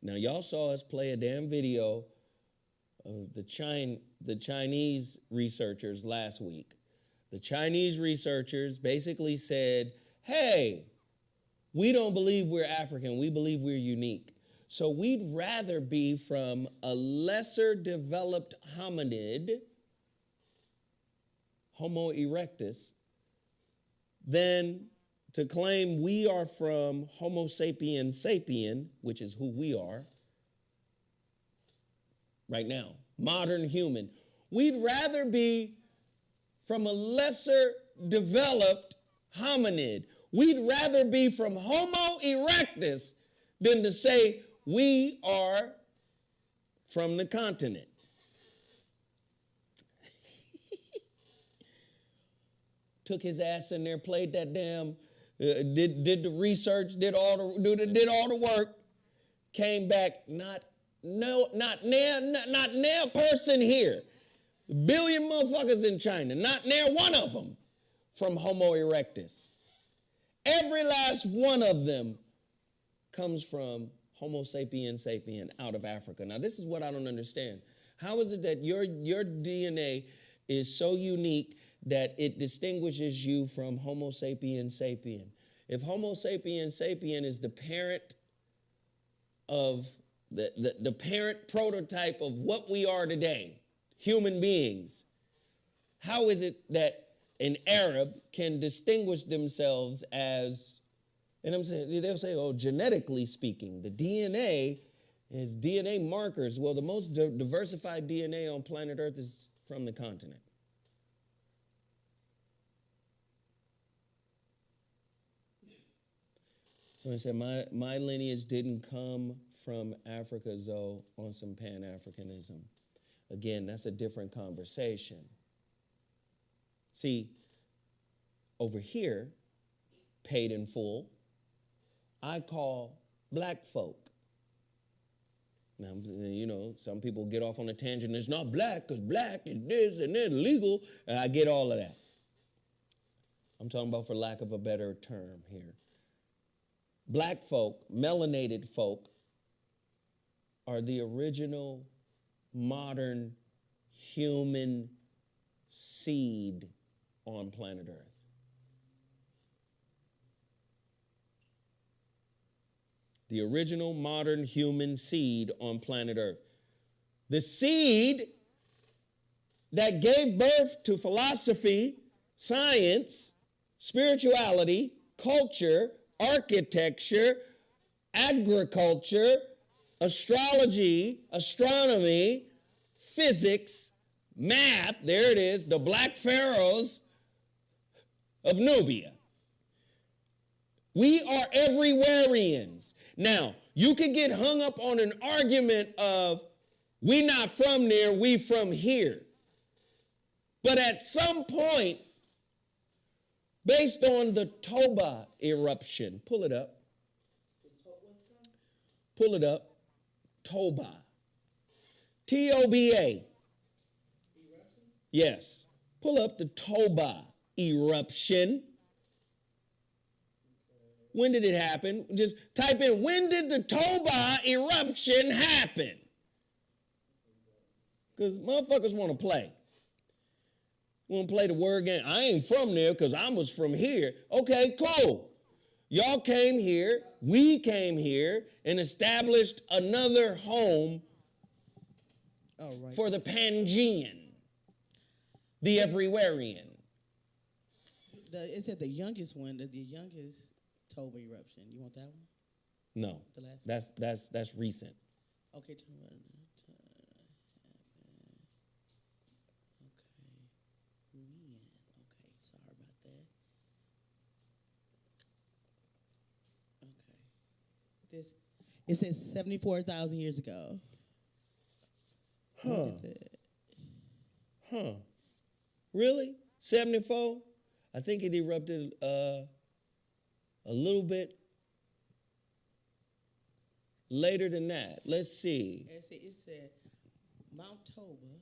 Now, y'all saw us play a damn video of the Chinese researchers last week. The Chinese researchers basically said, hey, we don't believe we're African, we believe we're unique. So we'd rather be from a lesser developed hominid, Homo erectus, than to claim we are from Homo sapien sapien, which is who we are right now, modern human. We'd rather be from a lesser developed hominid. We'd rather be from Homo erectus than to say we are from the continent. Took his ass in there, played that damn, did the research, did all the work, came back, not near person here. A billion motherfuckers in China, not near one of them from Homo erectus. Every last one of them comes from Homo sapien sapien out of Africa. Now, this is what I don't understand. How is it that your DNA is so unique that it distinguishes you from Homo sapien sapien? If Homo sapien sapien is the parent of the parent prototype of what we are today, human beings, how is it that an Arab can distinguish themselves as, and I'm saying, they'll say, oh, genetically speaking, the DNA is DNA markers. Well, the most diversified DNA on planet Earth is from the continent. So I said, my lineage didn't come from Africa, Zoe, on some Pan-Africanism. Again, that's a different conversation. See, over here, paid in full, I call black folk. Now, you know, some people get off on a tangent. It's not black because black is this and then legal, and I get all of that. I'm talking about, for lack of a better term here. Black folk, melanated folk, are the original modern human seed on planet Earth. The original modern human seed on planet Earth. The seed that gave birth to philosophy, science, spirituality, culture, architecture, agriculture, astrology, astronomy, physics, math, there it is, the black pharaohs of Nubia. We are everywhereans. Now, you could get hung up on an argument of, we not from there, we from here. But at some point, based on the Toba eruption, pull it up. Pull it up. Toba. Toba. Yes. Pull up the Toba eruption. When did it happen? Just type in, when did the Toba eruption happen? Because motherfuckers want to play. Want to play the word game. I ain't from there because I was from here. Okay, cool. Y'all came here, we came here, and established another home for the Pangean, the Everywherean. It said the youngest one, the youngest Toba eruption. You want that one? No, The last one? that's recent. Okay. Okay, sorry about that. Okay. It says 74,000 years ago. Huh. Really? 74? I think it erupted a little bit later than that. Let's see. It said Mount Toba,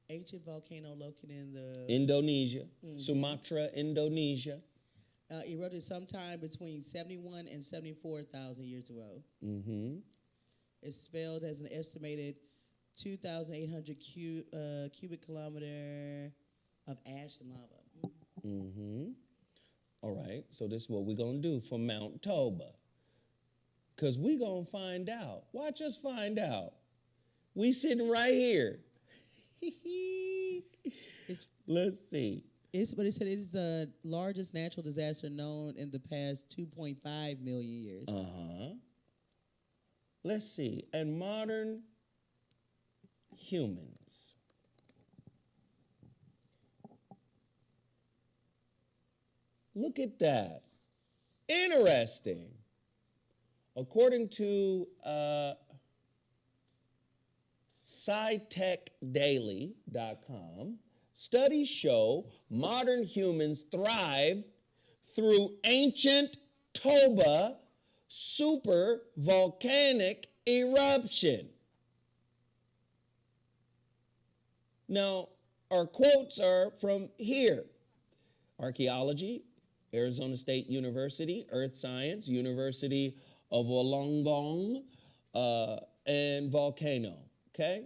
ancient volcano located in the Indonesia, Sumatra, Indonesia. Erupted sometime between 71 and 74,000 years ago. It's spelled as an estimated 2,800 cubic kilometer of ash and lava. All right, so this is what we're going to do for Mount Toba. Because we're going to find out. Watch us find out. We sitting right here. Let's see. But it said it is the largest natural disaster known in the past 2.5 million years. Let's see. And modern humans. Look at that. Interesting. According to SciTechDaily.com, studies show modern humans thrive through ancient Toba super volcanic eruption. Now, our quotes are from here. Archaeology, Arizona State University, Earth Science, University of Wollongong, and volcano, okay?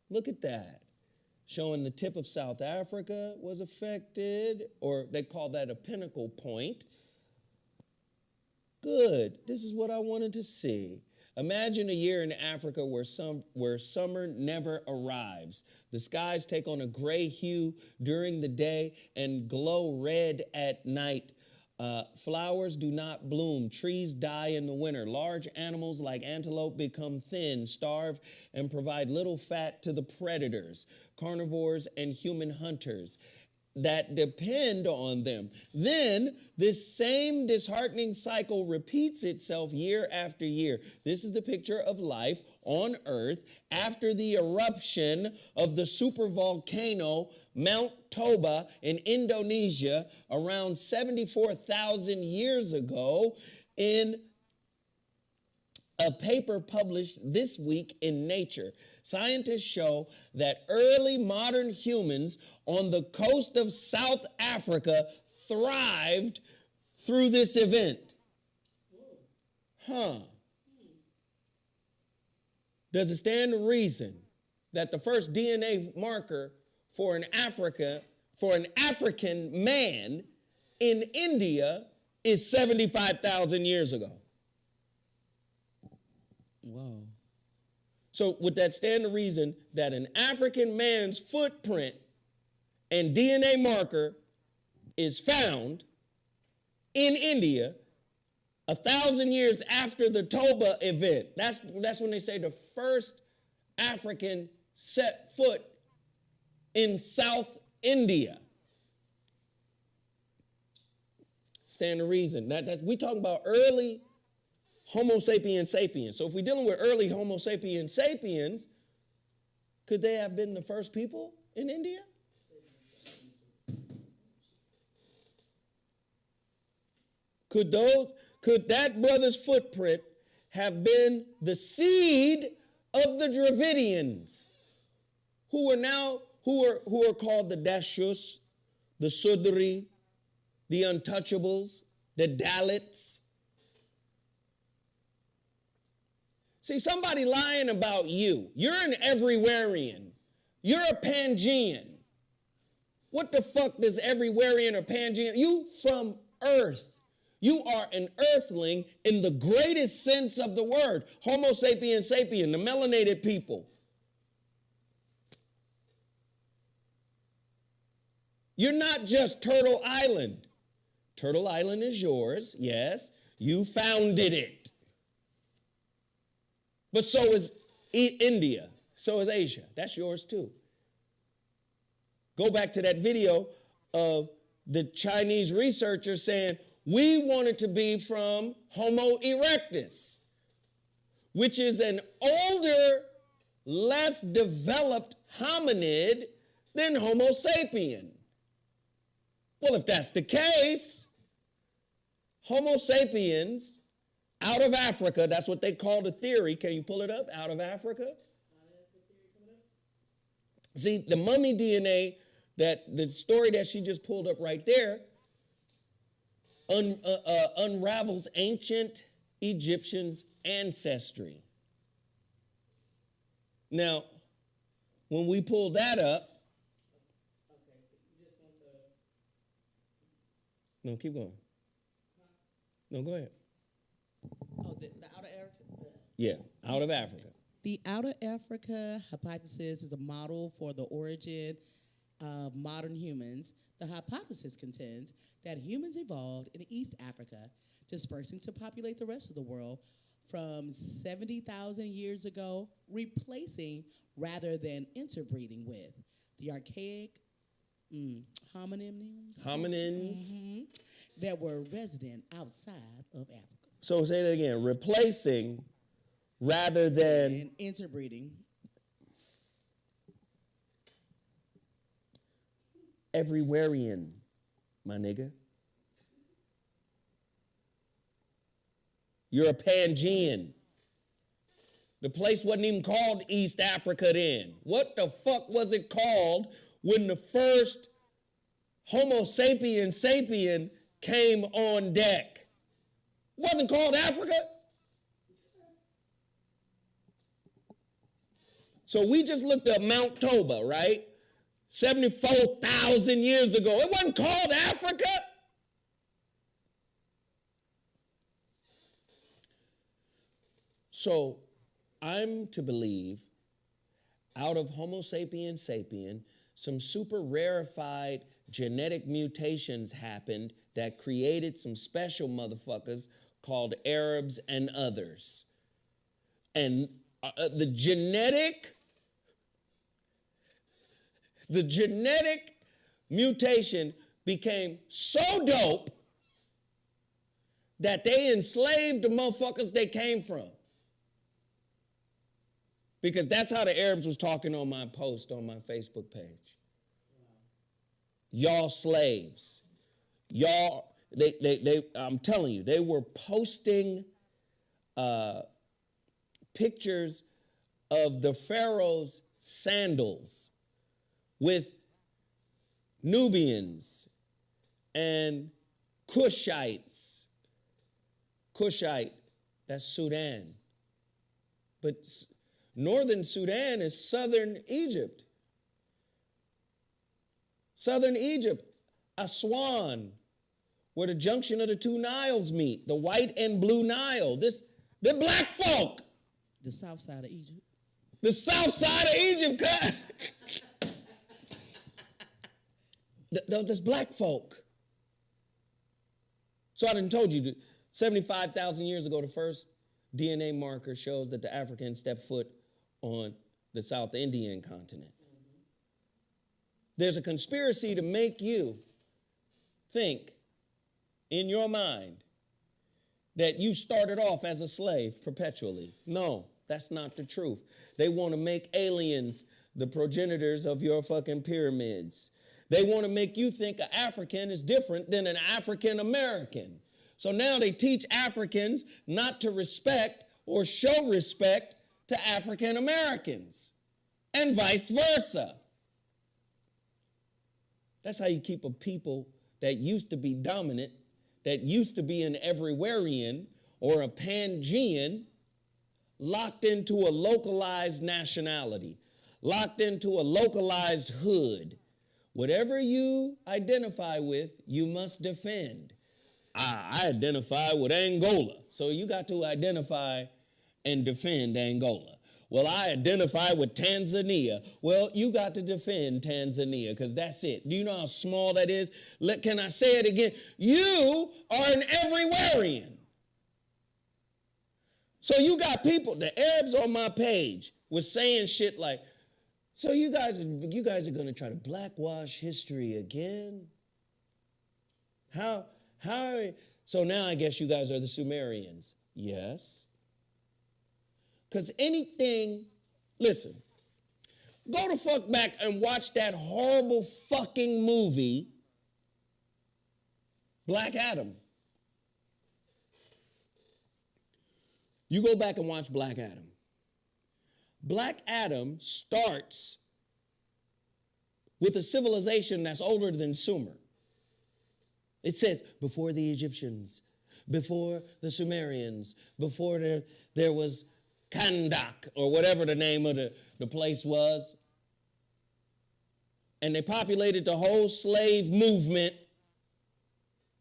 Look at that. Showing the tip of South Africa was affected, or they call that a pinnacle point. Good, this is what I wanted to see. Imagine a year in Africa where summer never arrives. The skies take on a gray hue during the day and glow red at night. Flowers do not bloom. Trees die in the winter. Large animals like antelope become thin, starve, and provide little fat to the predators, carnivores, and human hunters that depend on them. Then this same disheartening cycle repeats itself year after year. This is the picture of life on Earth after the eruption of the supervolcano Mount Toba in Indonesia around 74,000 years ago in a paper published this week in Nature. Scientists show that early modern humans on the coast of South Africa thrived through this event. Does it stand to reason that the first DNA marker for an African man in India is 75,000 years ago? Whoa. So would that stand to reason that an African man's footprint and DNA marker is found in India 1,000 years after the Toba event? That's when they say the first African set foot in South India. Stand to reason. We talking about early Homo sapiens sapiens. So if we're dealing with early Homo sapiens sapiens, could they have been the first people in India? Could that brother's footprint have been the seed of the Dravidians, who are called the Dashus, the Sudri, the Untouchables, the Dalits. See, somebody lying about you. You're an everywherean. You're a Pangean. What the fuck does everywherean or Pangean? You from Earth. You are an earthling in the greatest sense of the word. Homo sapiens sapien, the melanated people. You're not just Turtle Island. Turtle Island is yours, yes. You founded it. But so is India. So is Asia. That's yours too. Go back to that video of the Chinese researcher saying, we wanted to be from Homo erectus, which is an older, less developed hominid than Homo sapien. Well, if that's the case, Homo sapiens out of Africa, that's what they call the theory. Can you pull it up? Out of Africa? See, the mummy DNA, the story that she just pulled up right there, unravels ancient Egyptians' ancestry. Now, when we pull that up, no, keep going. No, go ahead. Oh, the outer Africa? Yeah, out of Africa. The outer Africa hypothesis is a model for the origin of modern humans. The hypothesis contends that humans evolved in East Africa, dispersing to populate the rest of the world from 70,000 years ago, replacing rather than interbreeding with the archaic hominins that were resident outside of Africa. So say that again, replacing rather than and interbreeding. Everywherean, my nigga. You're a Pangean. The place wasn't even called East Africa then. What the fuck was it called when the first Homo sapiens sapien came on deck? It wasn't called Africa. So we just looked up Mount Toba, right? 74,000 years ago. It wasn't called Africa. So I'm to believe out of Homo sapiens sapien, some super rarefied genetic mutations happened that created some special motherfuckers called Arabs and others. And the genetic mutation became so dope that they enslaved the motherfuckers they came from. Because that's how the Arabs was talking on my post on my Facebook page. Y'all slaves. Y'all, I'm telling you, they were posting pictures of the Pharaoh's sandals with Nubians and Cushites. Cushite, that's Sudan. But northern Sudan is southern Egypt. Southern Egypt, Aswan, where the junction of the two Niles meet, the white and blue Nile. They're black folk. The south side of Egypt. The south side of Egypt, There's black folk. So I done told you, 75,000 years ago, the first DNA marker shows that the Africans stepped foot on the South Indian continent. There's a conspiracy to make you think in your mind that you started off as a slave perpetually. No, that's not the truth. They want to make aliens the progenitors of your fucking pyramids. They want to make you think an African is different than an African American. So now they teach Africans not to respect or show respect to African Americans and vice versa. That's how you keep a people that used to be dominant, that used to be an everywherean or a Pangean, locked into a localized nationality, locked into a localized hood. Whatever you identify with, you must defend. I identify with Angola, so you got to identify and defend Angola. Well, I identify with Tanzania. Well, you got to defend Tanzania because that's it. Do you know how small that is? Can I say it again? You are an everywherean. So you got people, the Arabs on my page was saying shit like, so you guys are going to try to blackwash history again? How, so now I guess you guys are the Sumerians. Yes. Because anything, listen, go the fuck back and watch that horrible fucking movie, Black Adam. You go back and watch Black Adam. Black Adam starts with a civilization that's older than Sumer. It says, before the Egyptians, before the Sumerians, before there was Kandak, or whatever the name of the place was. And they populated the whole slave movement,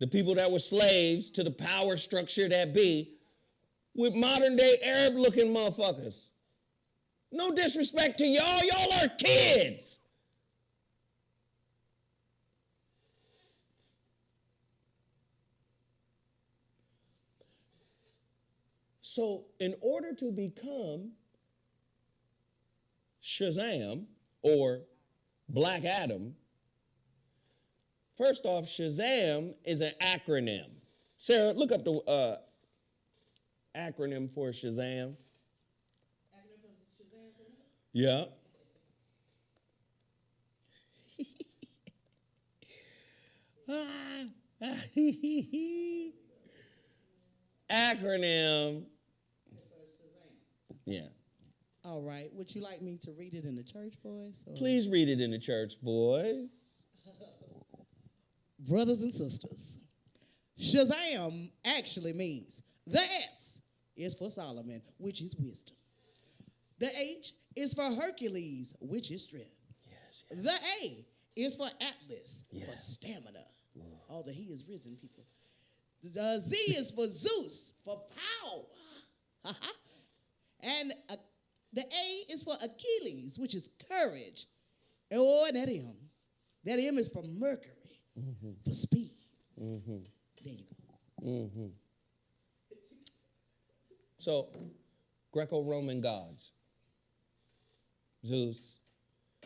the people that were slaves to the power structure that be, with modern day Arab looking motherfuckers. No disrespect to y'all are kids. So in order to become Shazam or Black Adam, first off, Shazam is an acronym. Sarah, look up the acronym for Shazam. Acronym for Shazam? Yeah. Acronym. Yeah. All right. Would you like me to read it in the church voice? Or? Please read it in the church voice. Brothers and sisters, Shazam actually means the S is for Solomon, which is wisdom. The H is for Hercules, which is strength. Yes. The A is for Atlas, Yes. for stamina. Oh, the he is risen, people. The Z is for Zeus, for power. And the A is for Achilles, which is courage. Oh, and that M. That M is for Mercury, for speed. Mm-hmm. There you go. Mm-hmm. So, Greco-Roman gods. Zeus,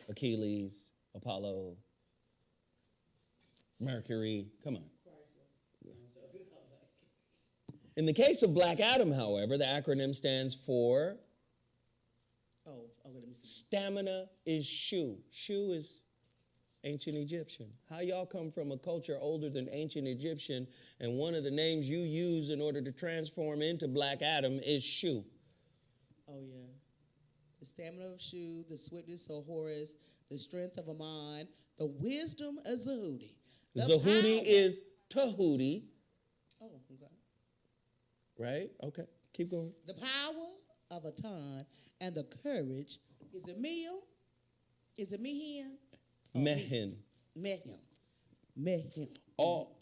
Achilles, Apollo, Mercury. Come on. In the case of Black Adam, however, the acronym stands for let me see. stamina is Shu. Shu is ancient Egyptian. How y'all come from a culture older than ancient Egyptian, and one of the names you use in order to transform into Black Adam is Shu? Oh, yeah. The stamina of Shu, the swiftness of Horus, the strength of Ammon, the wisdom of Zahudi. Zahudi is Tahuti. Oh, okay. Right? Okay. Keep going. The power of Atan and the courage is it Mil? Is it Mehin? Oh, Mehin. Mehim. Mehim. All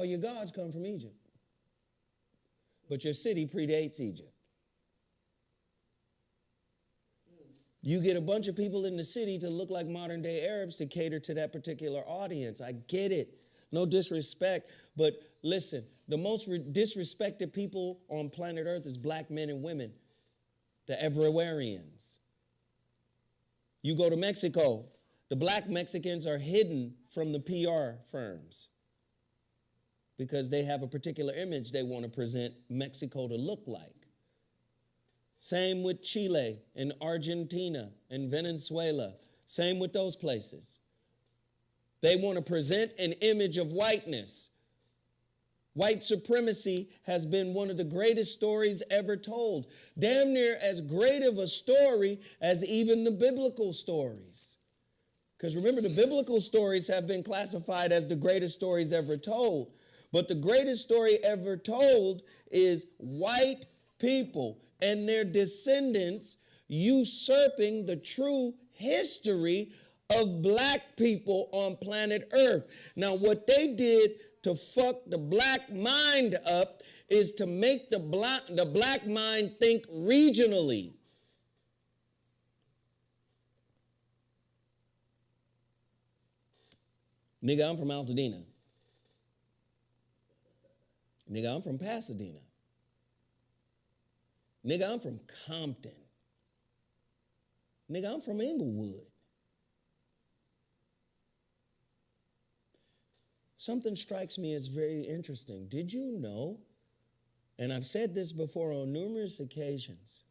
your gods come from Egypt. But your city predates Egypt. You get a bunch of people in the city to look like modern day Arabs to cater to that particular audience. I get it. No disrespect. But listen, the most disrespected people on planet Earth is black men and women, the everywhereans. You go to Mexico, the black Mexicans are hidden from the PR firms because they have a particular image they want to present Mexico to look like. Same with Chile and Argentina and Venezuela. Same with those places. They want to present an image of whiteness. White supremacy has been one of the greatest stories ever told. Damn near as great of a story as even the biblical stories. Because remember, the biblical stories have been classified as the greatest stories ever told. But the greatest story ever told is white people and their descendants usurping the true history of black people on planet Earth. Now, what they did to fuck the black mind up is to make the black mind think regionally. Nigga, I'm from Altadena. Nigga, I'm from Pasadena. Nigga, I'm from Compton. Nigga, I'm from Inglewood. Something strikes me as very interesting. Did you know, and I've said this before on numerous occasions,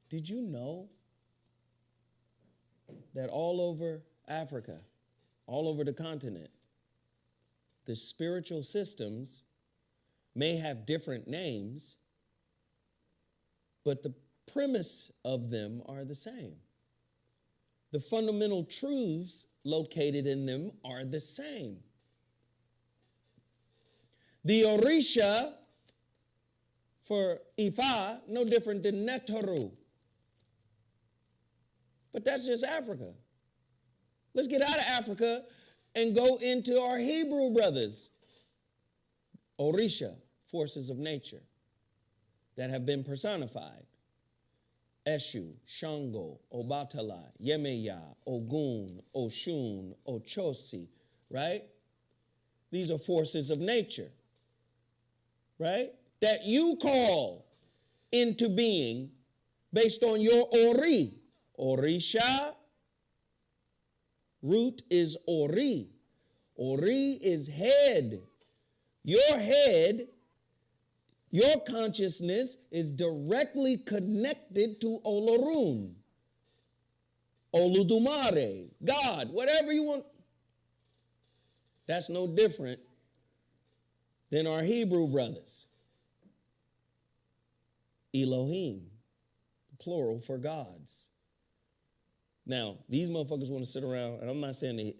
did you know that all over Africa, all over the continent, the spiritual systems may have different names, but the premise of them are the same? The fundamental truths located in them are the same. The Orisha for Ifa, no different than Netaru. But that's just Africa. Let's get out of Africa and go into our Hebrew brothers. Orisha, forces of nature that have been personified. Eshu, Shango, Obatala, Yemeya, Ogun, Oshun, Ochosi, right? These are forces of nature, right? That you call into being based on your Ori. Orisha, root is Ori. Ori is head. Your head, your consciousness is directly connected to Olorun, Oludumare, God, whatever you want. That's no different than our Hebrew brothers. Elohim, plural for gods. Now, these motherfuckers want to sit around, and I'm not saying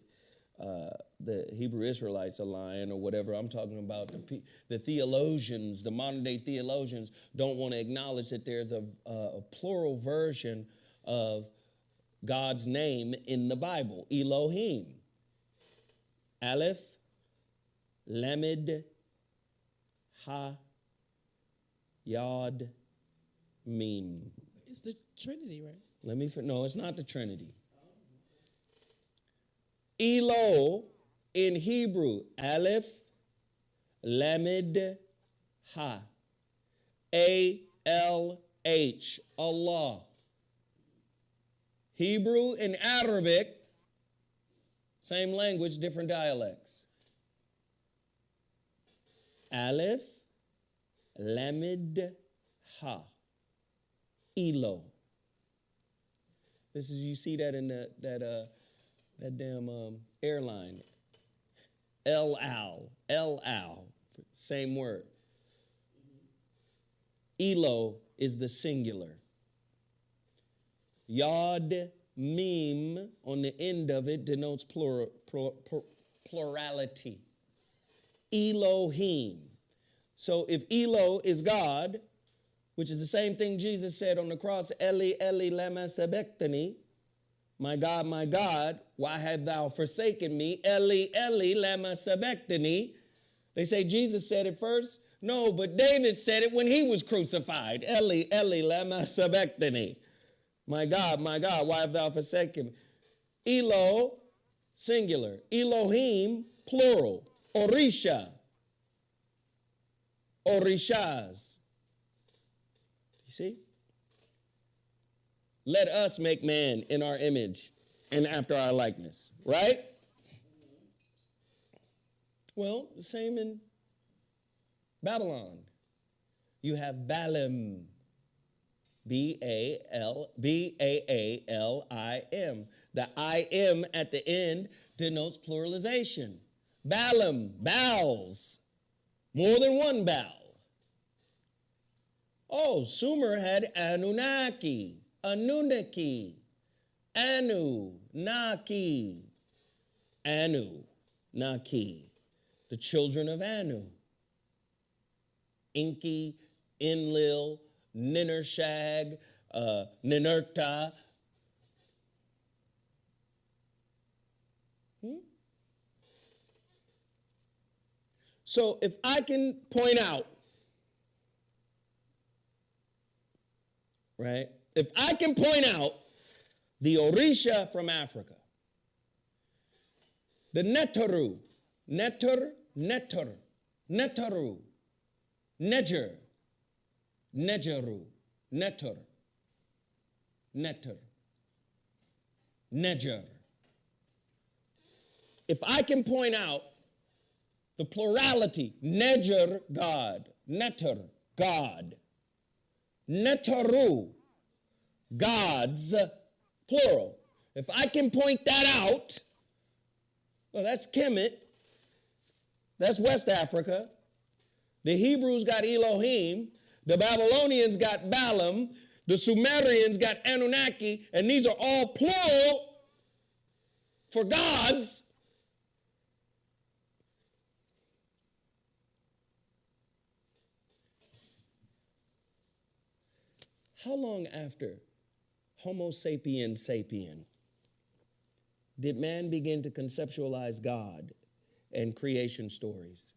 the Hebrew Israelites are lying or whatever. I'm talking about the theologians, the modern day theologians don't want to acknowledge that there's a plural version of God's name in the Bible. Elohim. Aleph, Lamed, Ha, Yod, Mim. It's the Trinity, right? No, it's not the Trinity. Elo in Hebrew, Aleph, Lamed, Ha, A-L-H, Allah. Hebrew and Arabic, same language, different dialects. Aleph, Lamed, Ha, Elo. This is, you see that in that damn airline. El Al, same word. Elo is the singular. Yod, Mim, on the end of it denotes plurality. Elohim. So if Elo is God, which is the same thing Jesus said on the cross, Eli, Eli, lama sabachthani, my God, why have thou forsaken me? Eli, Eli, lama sabachthani. They say Jesus said it first. No, but David said it when he was crucified. Eli, Eli, lama sabachthani. My God, why have thou forsaken me? Elo, singular. Elohim, plural. Orisha, Orishas. You see? Let us make man in our image and after our likeness, right? Well, the same in Babylon. You have Balaam. B-A-A-L-I-M. The I-M at the end denotes pluralization. Balaam, bowels, more than one bowel. Oh, Sumer had Anunnaki, Anunnaki, Anu-Naki, Anu-Naki, the children of Anu. Enki, Enlil, Ninurshag, Ninurta. So if I can point out, right? If I can point out the Orisha from Africa, the Netaru, Netaru, Neger, Negeru, Neter, Neger. If I can point out the plurality, Neger, God, Neter, God, Netaru, gods, plural. If I can point that out, well, that's Kemet, that's West Africa. The Hebrews got Elohim, the Babylonians got Balaam, the Sumerians got Anunnaki, and these are all plural for gods. How long after Homo sapien sapien did man begin to conceptualize God and creation stories?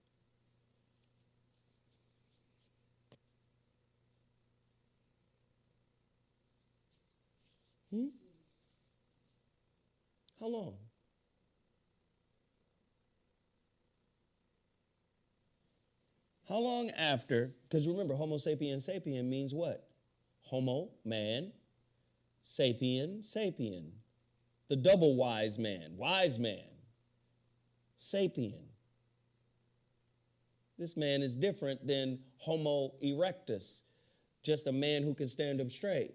How long? How long after, because remember, Homo sapien sapien means what? Homo, man, sapien, sapien. The double wise man, sapien. This man is different than Homo erectus, just a man who can stand up straight.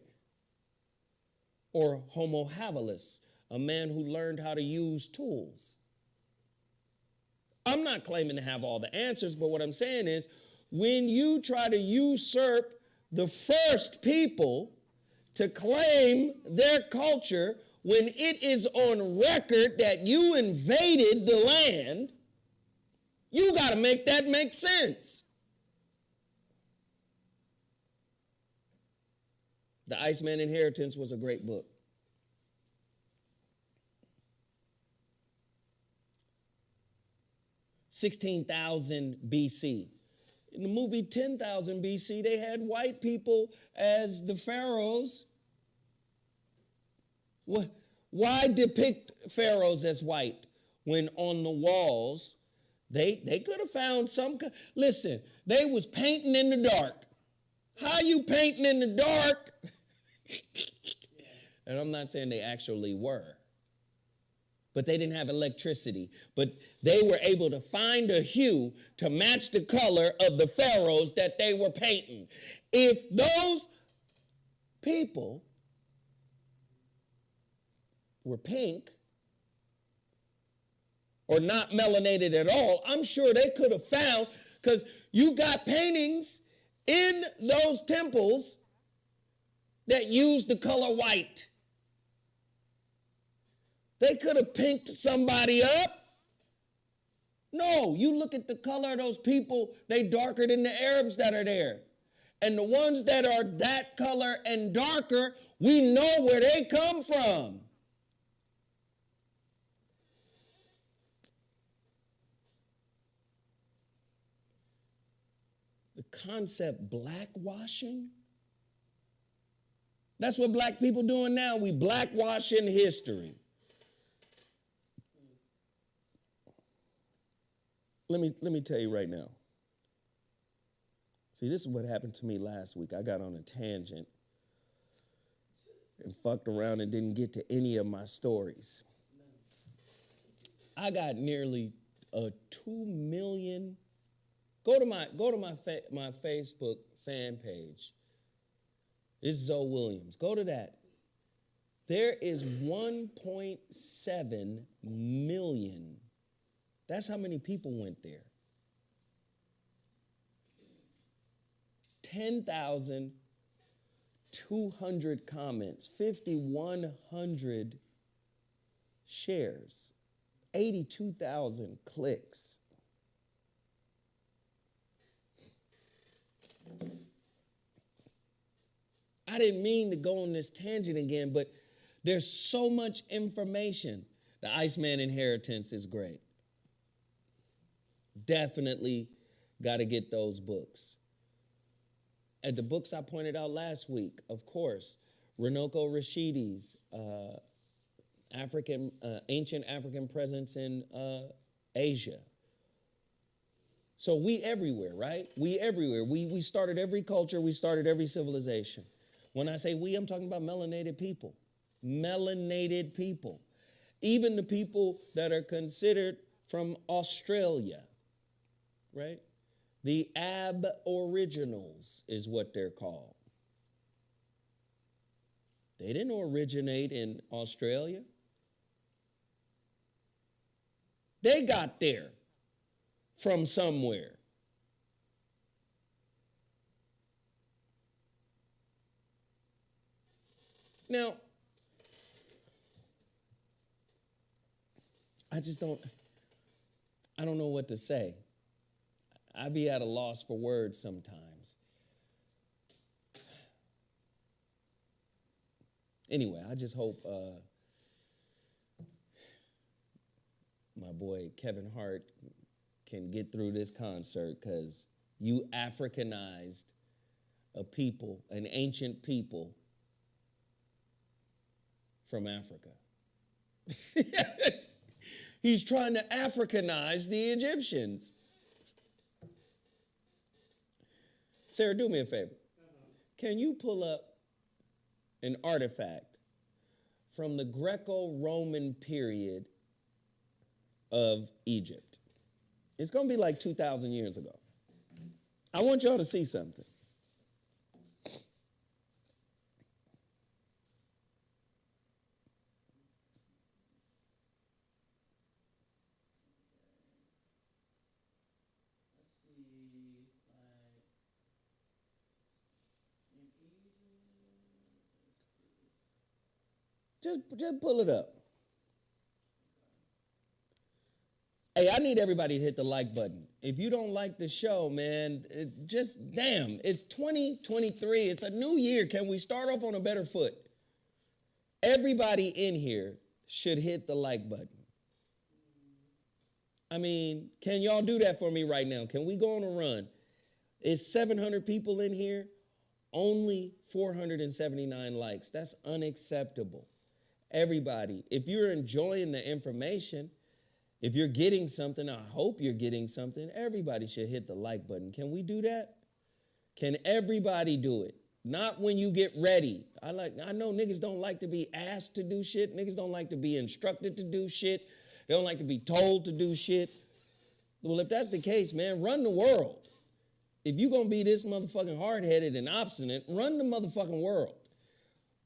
Or Homo habilis, a man who learned how to use tools. I'm not claiming to have all the answers, but what I'm saying is, when you try to usurp the first people to claim their culture when it is on record that you invaded the land, you got to make that make sense. The Iceman Inheritance was a great book. 16,000 BC. In the movie 10,000 BC, they had white people as the pharaohs. Why depict pharaohs as white when on the walls they could have found some? Listen, they was painting in the dark. How you painting in the dark? And I'm not saying they actually were, but they didn't have electricity. But they were able to find a hue to match the color of the pharaohs that they were painting. If those people were pink or not melanated at all, I'm sure they could have found, because you got paintings in those temples that use the color white. They could have pinked somebody up. No, you look at the color of those people, they darker than the Arabs that are there. And the ones that are that color and darker, we know where they come from. The concept blackwashing, that's what black people doing now. We blackwashing history. Let me tell you right now. See, this is what happened to me last week. I got on a tangent and fucked around and didn't get to any of my stories. I got nearly 2 million. Go to my Facebook fan page. It's Zoe Williams. Go to that. There is 1.7 million. That's how many people went there. 10,200 comments, 5,100 shares, 82,000 clicks. I didn't mean to go on this tangent again, but there's so much information. The Iceman Inheritance is great. Definitely got to get those books. And the books I pointed out last week, of course, Runoko Rashidi's Ancient African Presence in Asia. So we everywhere, right? We everywhere. We started every culture. We started every civilization. When I say we, I'm talking about melanated people. Melanated people. Even the people that are considered from Australia, right? The Aboriginals is what they're called. They didn't originate in Australia. They got there from somewhere. Now, I don't know what to say. I be at a loss for words sometimes. Anyway, I just hope my boy Kevin Hart can get through this concert, because you Africanized a people, an ancient people from Africa. He's trying to Africanize the Egyptians. Sarah, do me a favor. Can you pull up an artifact from the Greco-Roman period of Egypt? It's going to be like 2,000 years ago. I want y'all to see something. Just pull it up. Hey, I need everybody to hit the like button. If you don't like the show, man, it's 2023. It's a new year. Can we start off on a better foot? Everybody in here should hit the like button. I mean, can y'all do that for me right now? Can we go on a run? It's 700 people in here, only 479 likes. That's unacceptable. Everybody, if you're enjoying the information, if you're getting something, I hope you're getting something, everybody should hit the like button. Can we do that? Can everybody do it? Not when you get ready. I know niggas don't like to be asked to do shit. Niggas don't like to be instructed to do shit. They don't like to be told to do shit. Well, if that's the case, man, run the world. If you're going to be this motherfucking hard-headed and obstinate, run the motherfucking world.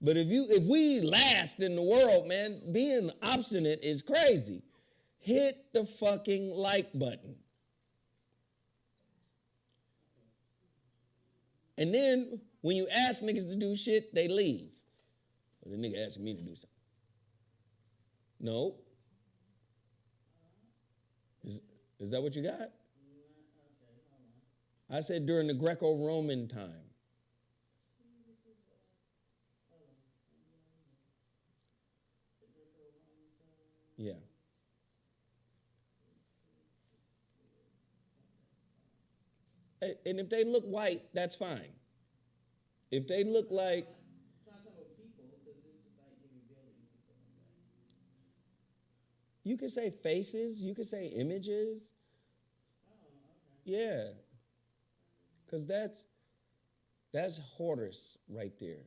But if we last in the world, man, being obstinate is crazy. Hit the fucking like button. And then when you ask niggas to do shit, they leave. Well, the nigga asking me to do something. No. Is that what you got? I said during the Greco-Roman time. Yeah. And if they look white, that's fine. If they look like... You could say faces, you could say images. Yeah. Because that's Horus right there.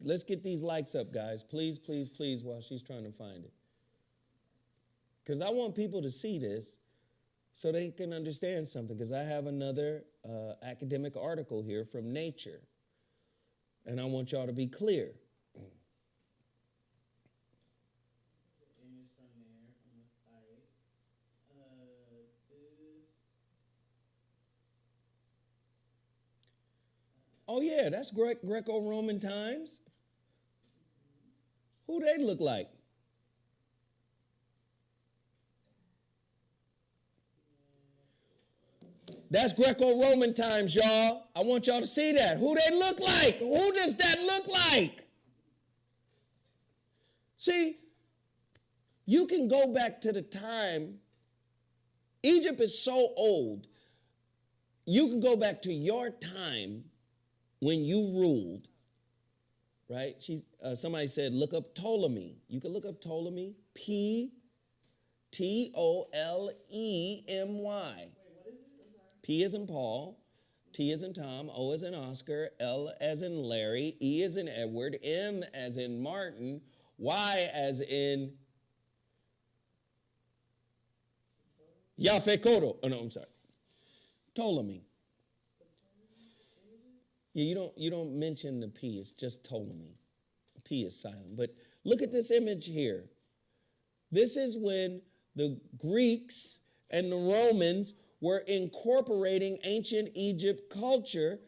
Let's get these likes up, guys. Please, please, please, while she's trying to find it. because I want people to see this so they can understand something, because I have another academic article here from Nature, and I want y'all to be clear. Oh yeah, that's Greco-Roman times. Who they look like? That's Greco-Roman times, y'all. I want y'all to see that. Who they look like? Who does that look like? See, you can go back to the time. Egypt is so old. You can go back to your time when you ruled, right? Somebody said, look up Ptolemy. You can look up Ptolemy, P-T-O-L-E-M-Y. P as in Paul, T as in Tom, O as in Oscar, L as in Larry, E as in Edward, M as in Martin, Y as in Yafekoto. Oh, no, I'm sorry. Ptolemy. Yeah, you don't mention the P. It's just Ptolemy. P is silent. But look at this image here. This is when the Greeks and the Romans were incorporating ancient Egypt culture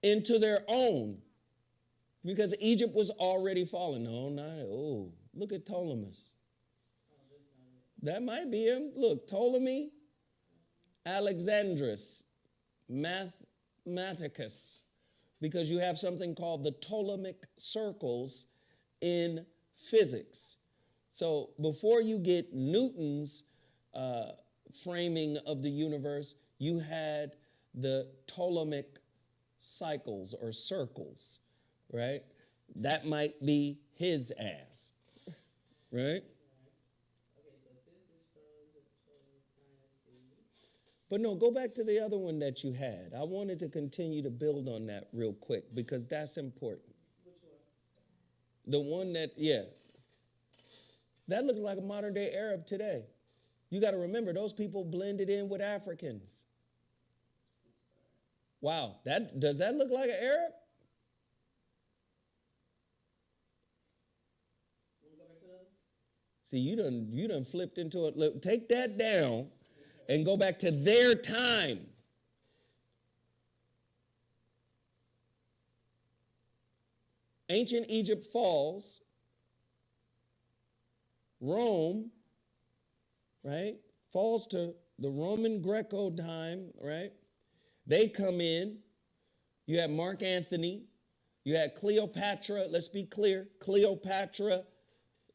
into their own, because Egypt was already fallen. Look at Ptolemy. That might be him. Look, Ptolemy, Alexandrus, Mathematicus, because you have something called the Ptolemaic circles in physics. So before you get Newton's framing of the universe, you had the Ptolemaic cycles or circles, right? That might be his ass, right? But no, go back to the other one that you had. I wanted to continue to build on that real quick because that's important. Which one? The one that, yeah. That looks like a modern day Arab today. You got to remember, those people blended in with Africans. Wow, does that look like an Arab? Want to go back to the other? See, you done flipped into it. Look, take that down and go back to their time. Ancient Egypt falls. Rome, right, falls to the Roman Greco time, right? They come in. You have Mark Antony. You had Cleopatra. Let's be clear. Cleopatra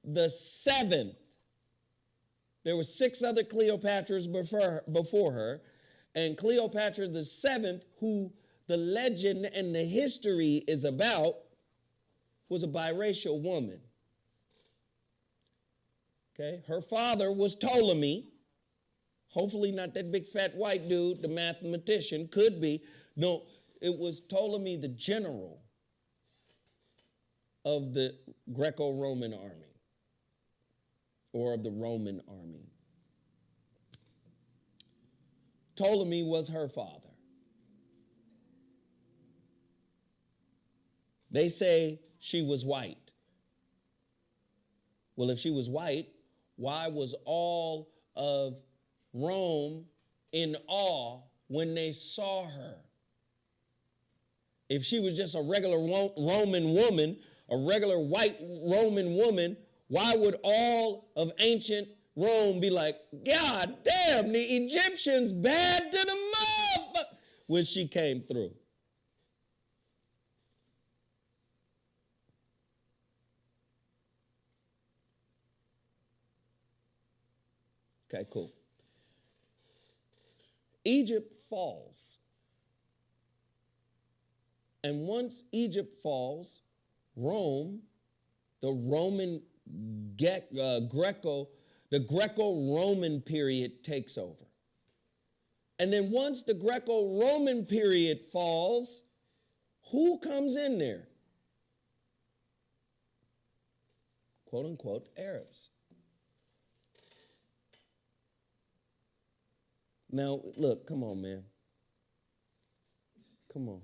the seventh. There were 6 other Cleopatras before her. And Cleopatra the seventh, who the legend and the history is about, was a biracial woman. Okay, her father was Ptolemy. Hopefully not that big fat white dude, the mathematician, could be. No, it was Ptolemy the general of the Greco-Roman army, or of the Roman army. Ptolemy was her father. They say she was white. Well, if she was white, why was all of Rome in awe when they saw her? If she was just a regular Roman woman, a regular white Roman woman, why would all of ancient Rome be like, God damn, the Egyptians bad to the mob when she came through? Okay, cool. Egypt falls. And once Egypt falls, Rome, the Greco-Roman period takes over. And then once the Greco-Roman period falls, who comes in there? Quote unquote, Arabs. Now, look, come on, man. Come on.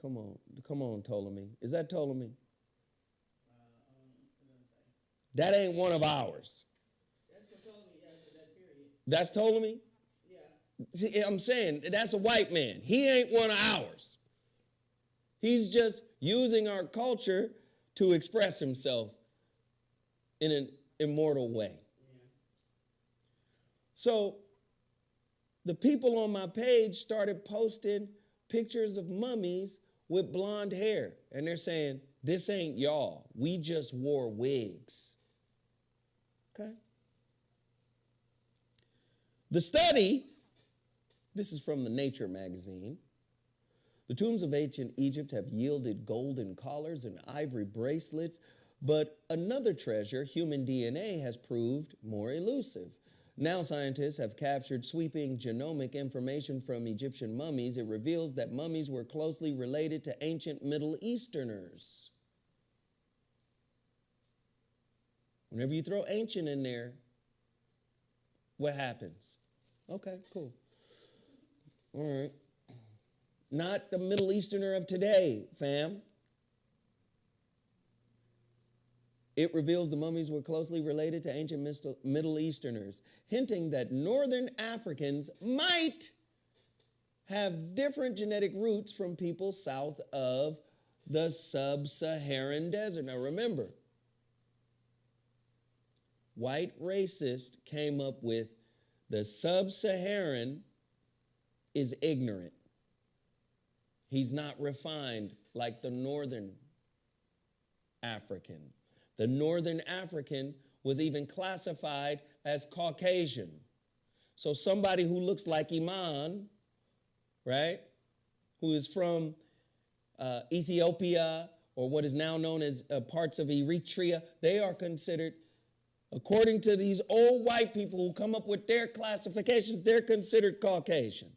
Come on. Come on, Ptolemy. Is that Ptolemy? That ain't one of ours. That's Ptolemy, yes, that period. That's Ptolemy? Yeah. See, I'm saying that's a white man. He ain't one of ours. He's just using our culture to express himself in an immortal way. Yeah. So the people on my page started posting pictures of mummies with blonde hair. And they're saying, this ain't y'all. We just wore wigs. Okay? The study, this is from the Nature magazine. The tombs of ancient Egypt have yielded golden collars and ivory bracelets, but another treasure, human DNA, has proved more elusive. Now scientists have captured sweeping genomic information from Egyptian mummies. It reveals that mummies were closely related to ancient Middle Easterners. Whenever you throw ancient in there, what happens? Okay, cool. All right. Not the Middle Easterner of today, fam. It reveals the mummies were closely related to ancient Middle Easterners, hinting that Northern Africans might have different genetic roots from people south of the sub-Saharan desert. Now remember, white racists came up with the sub-Saharan is ignorant. He's not refined like the Northern African. The Northern African was even classified as Caucasian. So somebody who looks like Iman, right, who is from Ethiopia or what is now known as parts of Eritrea, they are considered, according to these old white people who come up with their classifications, they're considered Caucasian.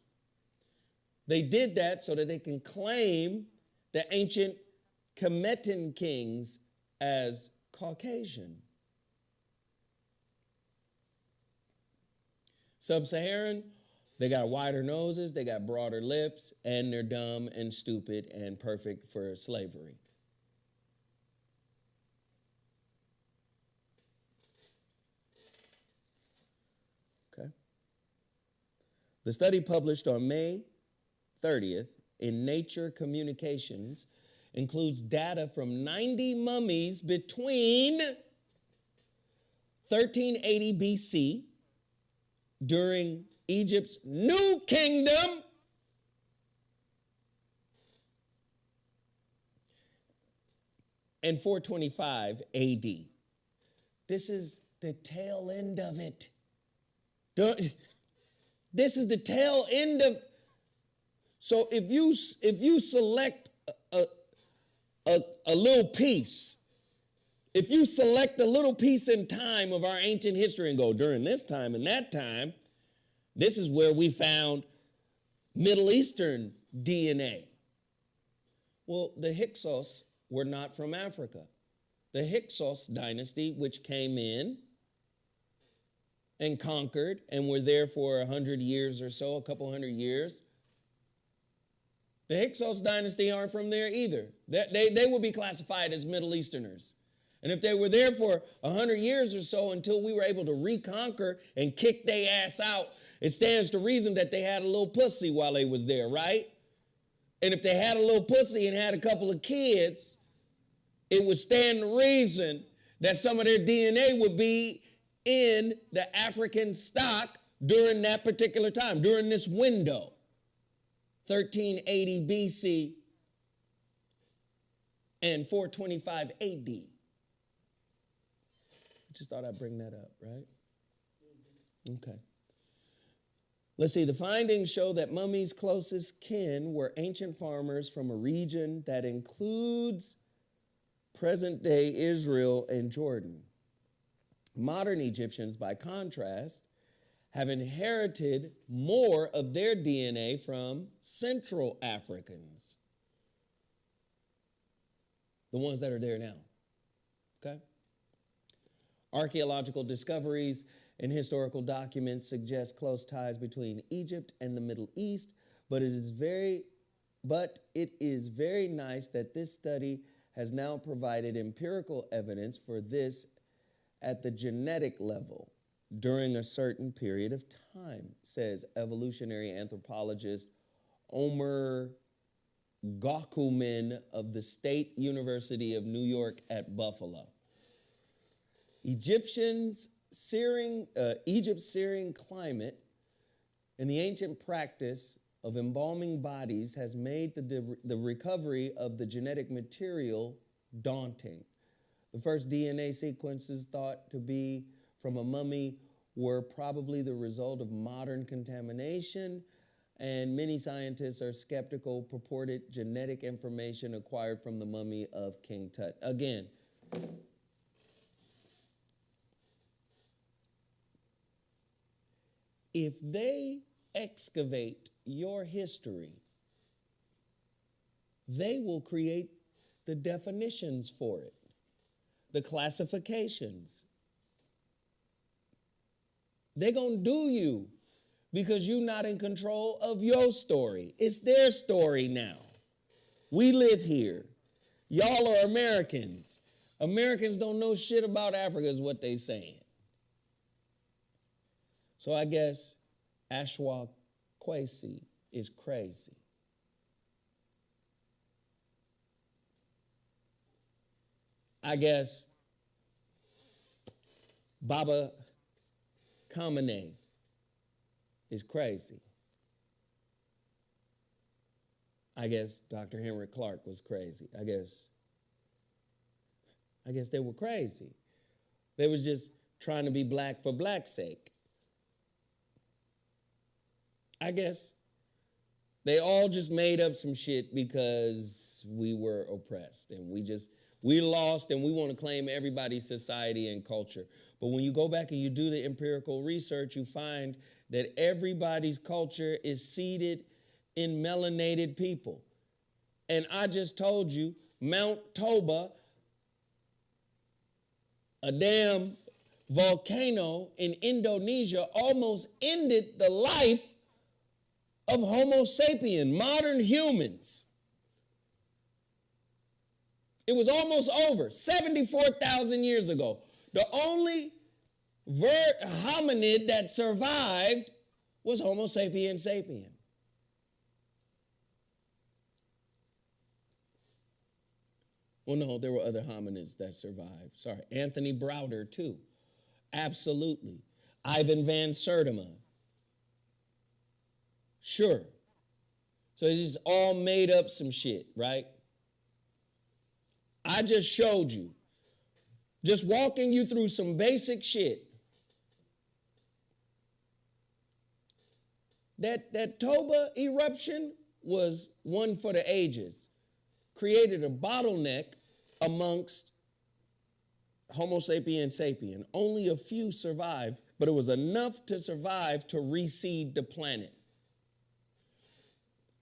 They did that so that they can claim the ancient Kemetan kings as Caucasian. Sub-Saharan, they got wider noses, they got broader lips, and they're dumb and stupid and perfect for slavery. Okay. The study published on May 30th in Nature Communications includes data from 90 mummies between 1380 BC during Egypt's New Kingdom and 425 AD. This is the tail end of it. This is the tail end of. So if you select a little piece, if you select a little piece in time of our ancient history and go during this time and that time, this is where we found Middle Eastern DNA. Well, the Hyksos were not from Africa. The Hyksos dynasty, which came in and conquered and were there for 100 years or so, a couple hundred years, the Hyksos dynasty aren't from there either. They would be classified as Middle Easterners. And if they were there for 100 years or so until we were able to reconquer and kick their ass out, it stands to reason that they had a little pussy while they was there, right? And if they had a little pussy and had a couple of kids, it would stand to reason that some of their DNA would be in the African stock during that particular time, during this window. 1380 BC and 425 AD. I just thought I'd bring that up, right? Okay. Let's see. The findings show that mummies' closest kin were ancient farmers from a region that includes present-day Israel and Jordan. Modern Egyptians, by contrast, have inherited more of their DNA from Central Africans, the ones that are there now, okay? Archaeological discoveries and historical documents suggest close ties between Egypt and the Middle East, but it is very nice that this study has now provided empirical evidence for this at the genetic level during a certain period of time, says evolutionary anthropologist Omer Gokumin of the State University of New York at Buffalo. Egypt's searing climate and the ancient practice of embalming bodies has made the recovery of the genetic material daunting. The first DNA sequences thought to be from a mummy were probably the result of modern contamination, and many scientists are skeptical purported genetic information acquired from the mummy of King Tut. Again, if they excavate your history, they will create the definitions for it, the classifications. They're going to do you because you're not in control of your story. It's their story now. We live here. Y'all are Americans. Americans don't know shit about Africa is what they saying. So I guess Ashwa Kwesi is crazy. I guess Baba Kamene is crazy. I guess Dr. Henry Clark was crazy. I guess they were crazy. They was just trying to be black for black's sake. I guess they all just made up some shit because we were oppressed and we lost and we want to claim everybody's society and culture. But when you go back and you do the empirical research, you find that everybody's culture is seated in melanated people. And I just told you, Mount Toba, a damn volcano in Indonesia, almost ended the life of Homo sapien, modern humans. It was almost over, 74,000 years ago. The only hominid that survived was Homo sapien sapien. Well, no, there were other hominids that survived. Sorry, Anthony Browder, too. Absolutely. Ivan Van Sertima. Sure. So it's just all made up some shit, right? I just showed you. Just walking you through some basic shit. That Toba eruption was one for the ages. Created a bottleneck amongst Homo sapien sapien. Only a few survived, but it was enough to survive to reseed the planet.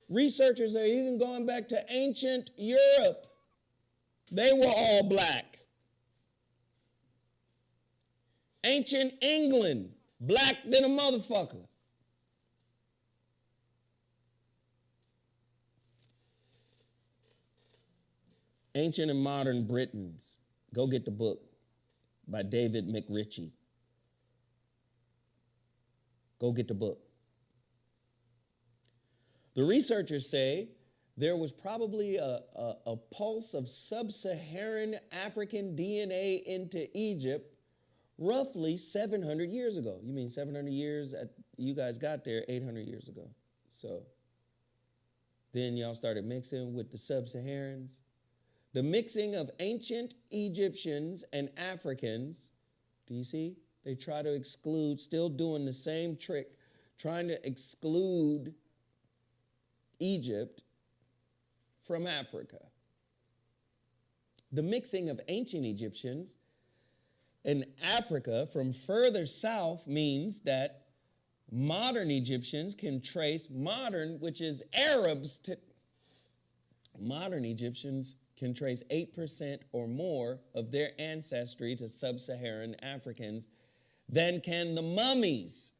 Researchers are even going back to ancient Europe. They were all black. Ancient England, black than a motherfucker. Ancient and Modern Britons. Go get the book by David McRitchie. Go get the book. The researchers say there was probably a pulse of sub-Saharan African DNA into Egypt roughly 700 years ago. You mean 700 years, you guys got there 800 years ago. So then y'all started mixing with the sub-Saharans. The mixing of ancient Egyptians and Africans, do you see? They try to exclude, still doing the same trick, trying to exclude Egypt from Africa. The mixing of ancient Egyptians and Africa from further south means that modern Egyptians can trace which is Arabs, to modern Egyptians can trace 8% or more of their ancestry to sub-Saharan Africans than can the mummies.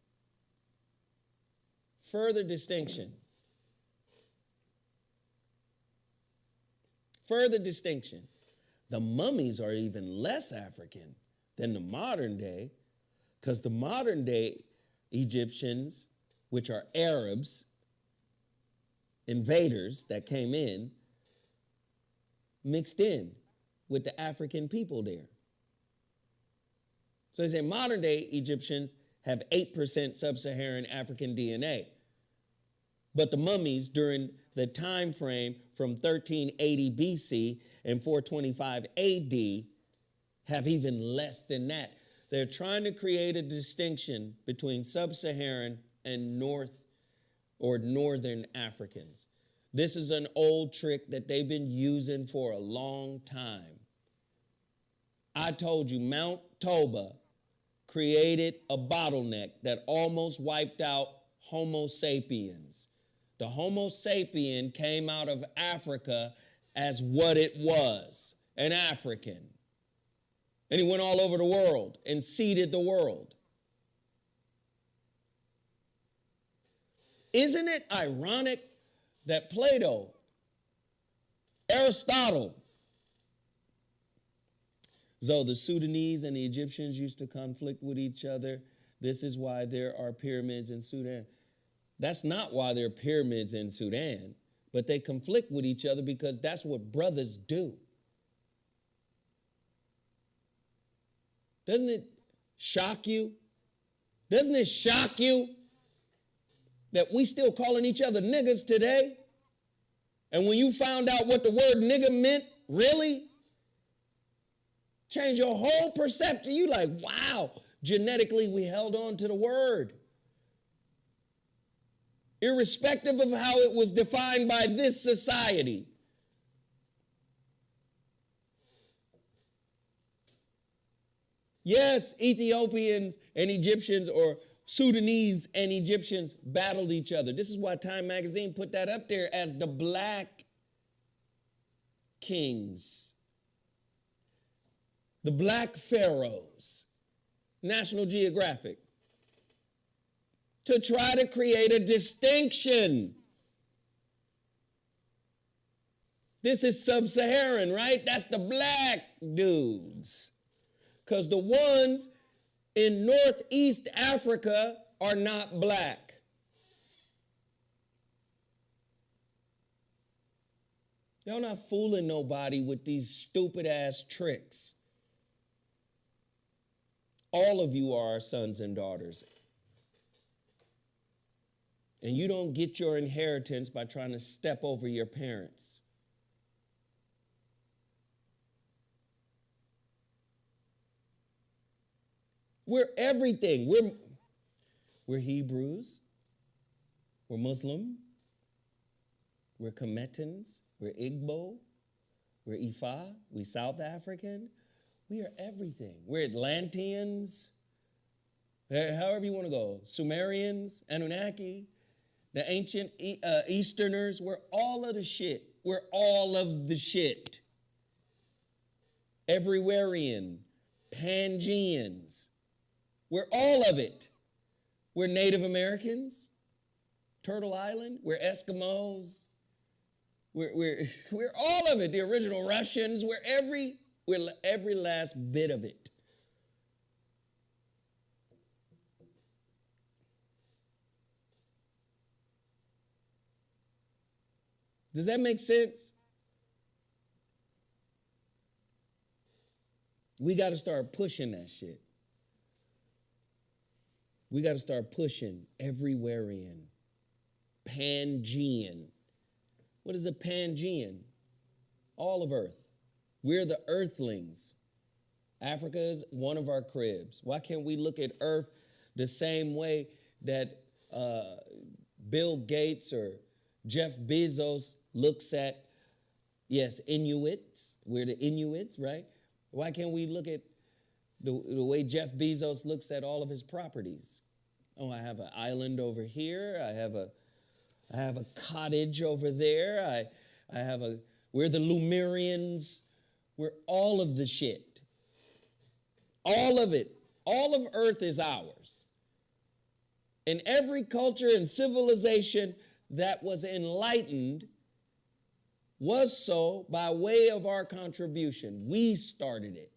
Further distinction. Further distinction. The mummies are even less African than the modern day, because the modern day Egyptians, which are Arabs, invaders that came in, mixed in with the African people there. So they say modern day Egyptians have 8% sub-Saharan African DNA. But the mummies during the time frame from 1380 BC and 425 AD have even less than that. They're trying to create a distinction between sub-Saharan and northern Africans. This is an old trick that they've been using for a long time. I told you Mount Toba created a bottleneck that almost wiped out Homo sapiens. The Homo sapien came out of Africa as what it was, an African. And he went all over the world and seeded the world. Isn't it ironic that Plato, Aristotle, though the Sudanese and the Egyptians used to conflict with each other, this is why there are pyramids in Sudan. That's not why there are pyramids in Sudan, but they conflict with each other because that's what brothers do. Doesn't it shock you? Doesn't it shock you that we still calling each other niggas today? And when you found out what the word nigga meant, really? Change your whole perception. You like, wow, genetically we held on to the word. Irrespective of how it was defined by this society. Yes, Ethiopians and Egyptians, or Sudanese and Egyptians, battled each other. This is why Time magazine put that up there as the black kings, the black pharaohs, National Geographic, to try to create a distinction. This is sub-Saharan, right? That's the black dudes. Because the ones in Northeast Africa are not black. Y'all not fooling nobody with these stupid ass tricks. All of you are our sons and daughters. And you don't get your inheritance by trying to step over your parents. We're everything. We're Hebrews. We're Muslim. We're Kemetans. We're Igbo. We're Ifa. We're South African. We are everything. We're Atlanteans. However you want to go. Sumerians, Anunnaki, the ancient Easterners. We're all of the shit. We're all of the shit. Everywherean, Pangeans. We're all of it. We're Native Americans, Turtle Island. We're Eskimos. We're all of it. The original Russians. We're every last bit of it. Does that make sense? We got to start pushing that shit. We got to start pushing everywherean, Pangean. What is a Pangean? All of Earth. We're the earthlings. Africa is one of our cribs. Why can't we look at Earth the same way that Bill Gates or Jeff Bezos looks at, yes, Inuits. We're the Inuits, right? Why can't we look at the way Jeff Bezos looks at all of his properties? Oh, I have an island over here. I have a cottage over there. We're the Lemurians. We're all of the shit. All of it. All of earth is ours. And every culture and civilization that was enlightened was so by way of our contribution. We started it.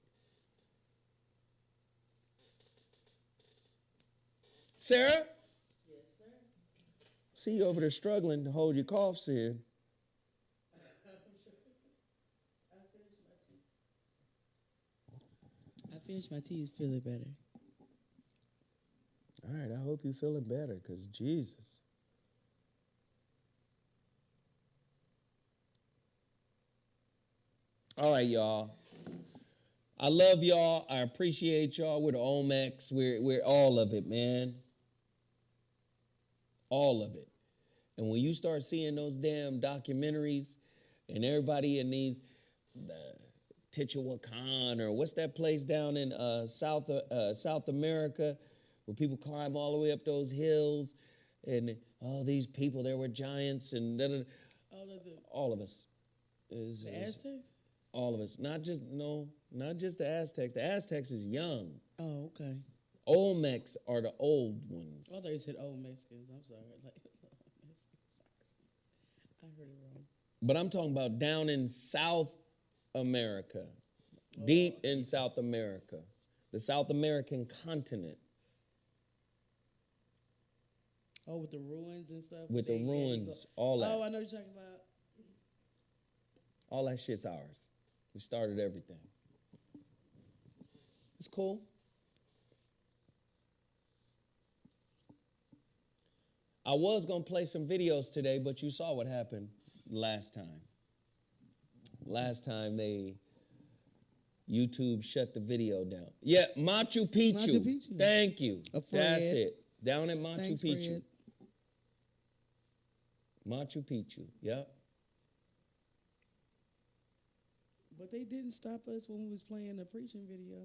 Sarah? Yes, sir. See you over there struggling to hold your cough, Sid. I finished my tea. Is feeling better. All right, I hope you're feeling better, because Jesus. All right, y'all. I love y'all. I appreciate y'all. We're the Olmecs. We're all of it, man. All of it. And when you start seeing those damn documentaries and everybody in these Teotihuacan, or what's that place down in South America where people climb all the way up those hills, and all these people, there were giants, and all of us. The Aztecs? All of us. Not just the Aztecs. The Aztecs is young. Oh, okay. Olmecs are the old ones. I thought you said old Mexicans. I'm sorry. I heard it wrong. But I'm talking about down in South America, deep in South America, the South American continent. Oh, with the ruins and stuff? With the ruins, all that. Oh, I know what you're talking about. All that shit's ours. We started everything. It's cool. I was going to play some videos today, but you saw what happened last time. Last time YouTube shut the video down. Yeah, Machu Picchu. Machu Picchu. Thank you. That's Fred. it. Down at Machu Thanks, Picchu. Fred. Machu Picchu, yep. But they didn't stop us when we was playing the preaching video.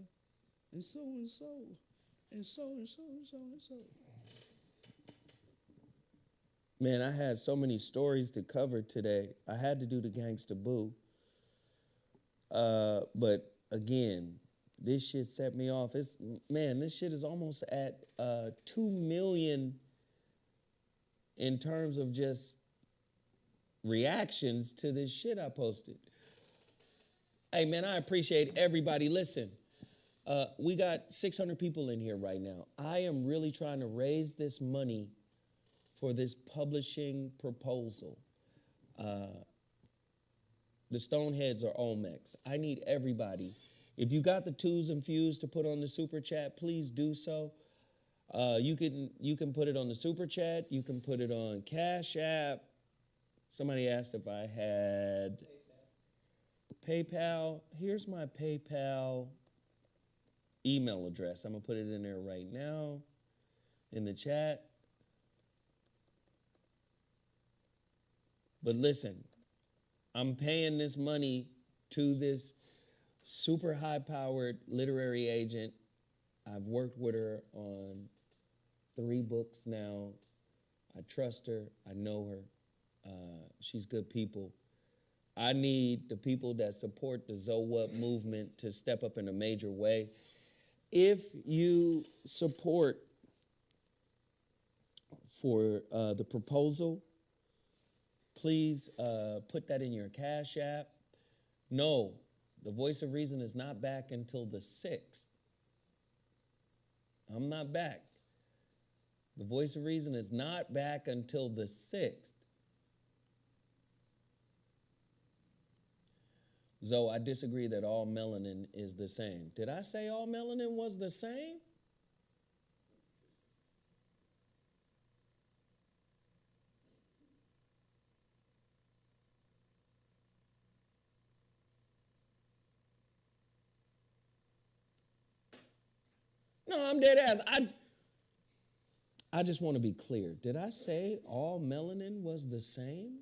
And so and so. And so and so and so and so. Man, I had so many stories to cover today. I had to do the Gangsta Boo. But again, this shit set me off. This shit is almost at 2 million in terms of just reactions to this shit I posted. Hey, man, I appreciate everybody. Listen, we got 600 people in here right now. I am really trying to raise this money for this publishing proposal. The Stoneheads are Olmecs. I need everybody. If you got the twos and fews to put on the super chat, please do so. You can put it on the super chat. You can put it on Cash App. Somebody asked if I had PayPal. Here's my PayPal email address. I'm gonna put it in there right now in the chat. But listen, I'm paying this money to this super high-powered literary agent. I've worked with her on 3 books now. I trust her. I know her. She's good people. I need the people that support the XWolf movement to step up in a major way. If you support for the proposal, please put that in your Cash App. No, the Voice of Reason is not back until the 6th. I'm not back. The Voice of Reason is not back until the 6th. Zoe, I disagree that all melanin is the same. Did I say all melanin was the same? No, I'm dead ass. I just want to be clear. Did I say all melanin was the same?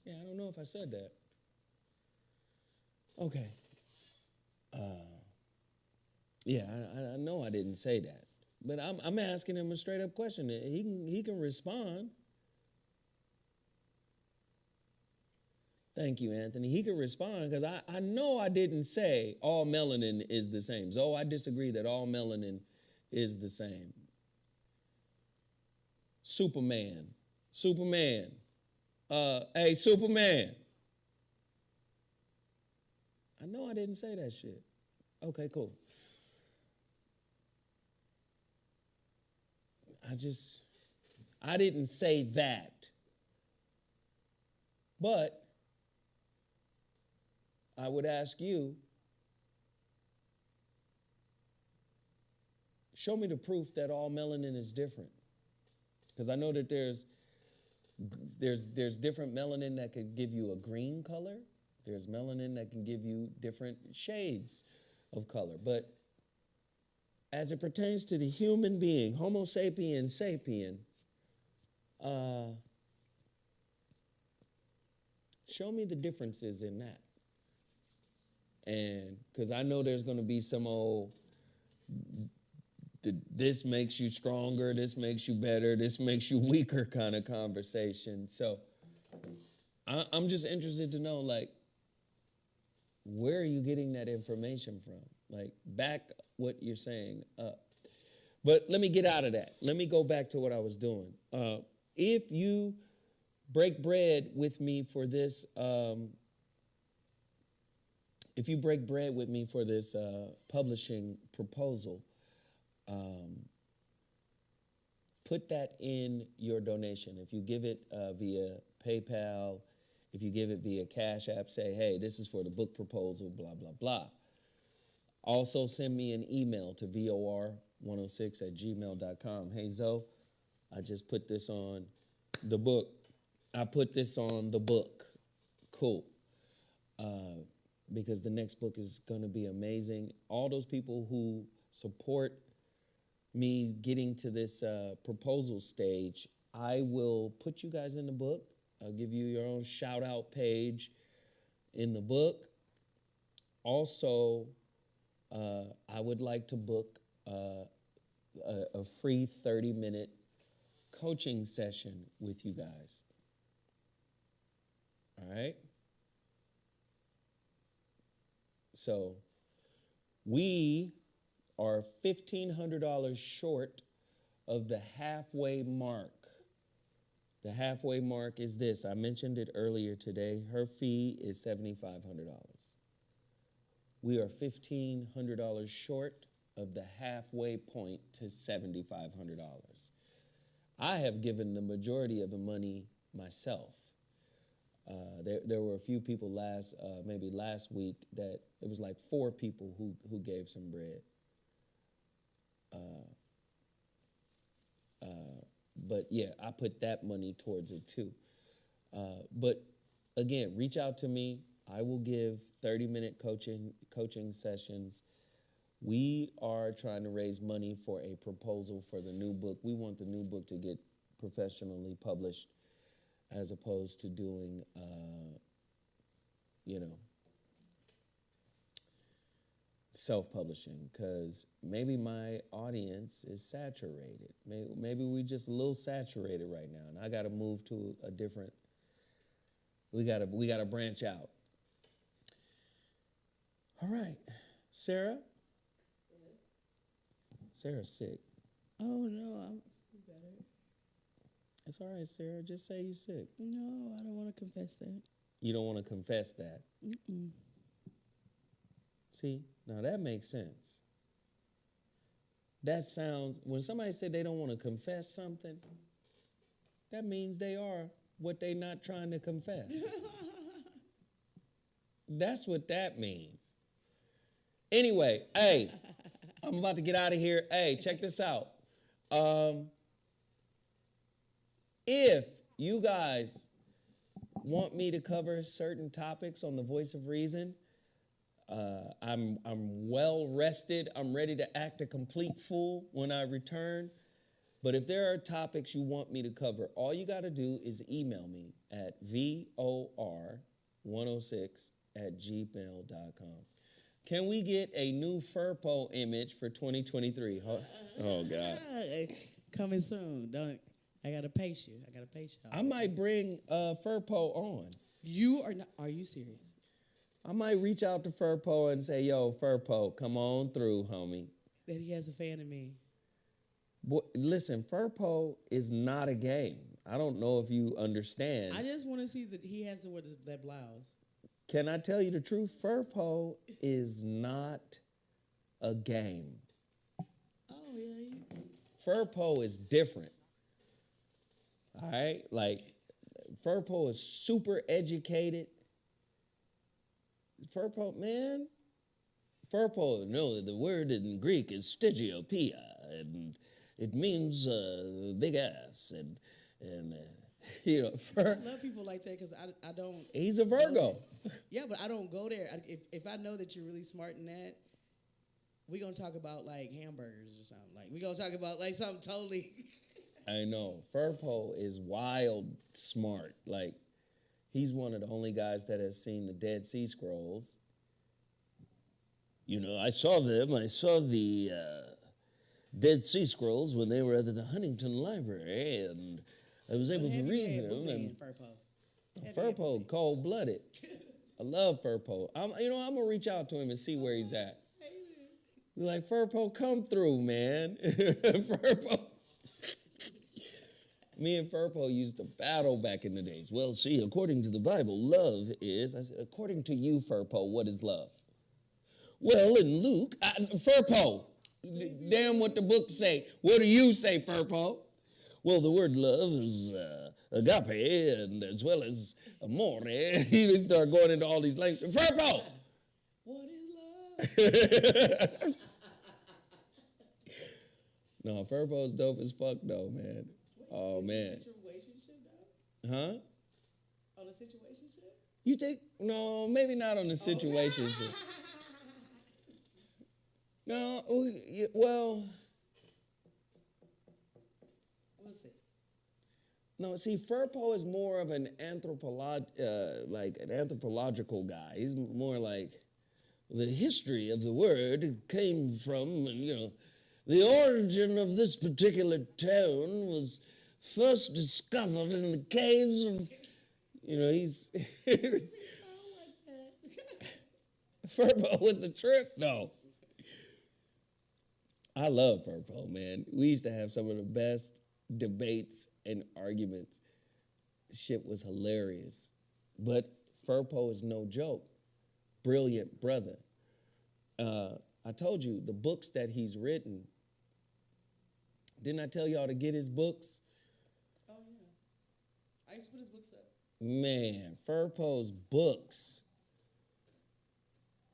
Yeah, I don't know if I said that. Okay. Yeah, I know I didn't say that. But I'm asking him a straight up question. He can respond. Thank you, Anthony. He can respond because I know I didn't say all melanin is the same. Zoe, I disagree that all melanin is the same. Superman. Hey, Superman. I know I didn't say that shit. Okay, cool. I didn't say that. But I would ask you, show me the proof that all melanin is different. Because I know that there's different melanin that could give you a green color. There's melanin that can give you different shades of color. But as it pertains to the human being, Homo sapiens sapien, show me the differences in that. And because I know there's going to be some old, this makes you stronger, this makes you better, this makes you weaker kind of conversation. So I'm just interested to know, like, where are you getting that information from? Like, back what you're saying up. But let me get out of that. Let me go back to what I was doing. If you break bread with me for this, publishing proposal, put that in your donation. If you give it via PayPal, if you give it via Cash App, say, hey, this is for the book proposal, blah, blah, blah. Also send me an email to vor106@gmail.com. Hey, Zoe, I just put this on the book. I put this on the book. Cool. Because the next book is going to be amazing. All those people who support me getting to this proposal stage, I will put you guys in the book. I'll give you your own shout out page in the book. Also, I would like to book a free 30-minute coaching session with you guys. All right? So we are $1,500 short of the halfway mark. The halfway mark is this. I mentioned it earlier today. Her fee is $7,500. We are $1,500 short of the halfway point to $7,500. I have given the majority of the money myself. There were a few people maybe last week that it was like 4 people who gave some bread. But yeah, I put that money towards it too. But again, reach out to me. I will give 30-minute coaching sessions. We are trying to raise money for a proposal for the new book. We want the new book to get professionally published as opposed to doing, self-publishing, because maybe my audience is saturated. Maybe we just a little saturated right now, and I got to move to a different. We got to branch out. All right, Sarah. Yes. Sarah's sick. Oh no, I'm better. It's all right, Sarah. Just say you're sick. No, I don't want to confess that. You don't want to confess that. Mm-mm. See, now that makes sense. That sounds, when somebody said they don't want to confess something, that means they are what they not trying to confess. That's what that means. Anyway, hey, I'm about to get out of here. Hey, check this out. If you guys want me to cover certain topics on the Voice of Reason, I'm well rested. I'm ready to act a complete fool when I return. But if there are topics you want me to cover, all you got to do is email me at vor106@gmail.com. Can we get a new Furpo image for 2023? Oh God. Coming soon. I gotta pace you. I might bring Furpo on. You are not. Are you serious? I might reach out to Furpo and say, "Yo, Furpo, come on through, homie." That he has a fan of me. Boy, listen, Furpo is not a game. I don't know if you understand. I just want to see that he has to wear that blouse. Can I tell you the truth? Furpo is not a game. Oh, yeah. Furpo is different. All right? Like, Furpo is super educated. Furpo, man. Furpo, no, the word in Greek is stygiopia, and it means big ass, and you know. I love people like that because I don't. He's a Virgo. Yeah, but I don't go there. If I know that you're really smart in that, we're going to talk about like hamburgers or something. Like, we're going to talk about like something totally. I know. Furpo is wild smart. Like, he's one of the only guys that has seen the Dead Sea Scrolls. You know, I saw them. I saw the Dead Sea Scrolls when they were at the Huntington Library, and I was able to read them. And Furpo, cold-blooded. I love Furpo. I'm gonna reach out to him and see where he's at. Be like, Furpo, come through, man. Furpo. Me and Furpo used to battle back in the days. Well, see, according to the Bible, love is. I said, according to you, Furpo, what is love? Well, in Luke, Furpo, damn what the books say. What do you say, Furpo? Well, the word love is agape, and as well as amore. You start going into all these languages. Furpo! What is love? No, Furpo's dope as fuck, though, man. Oh, man. Situationship, though? Huh? On a situationship? You think? No, maybe not on the situationship. No, well. We'll see. No, see, Furpo is more of an anthropological guy. He's more like the history of the word came from, the origin of this particular town was first discovered in the caves of, he's. Furpo was a trip, though. I love Furpo, man. We used to have some of the best debates and arguments. Shit was hilarious. But Furpo is no joke. Brilliant brother. I told you, the books that he's written, didn't I tell y'all to get his books? Oh, yeah. I used to put his books up. Man, Furpo's books.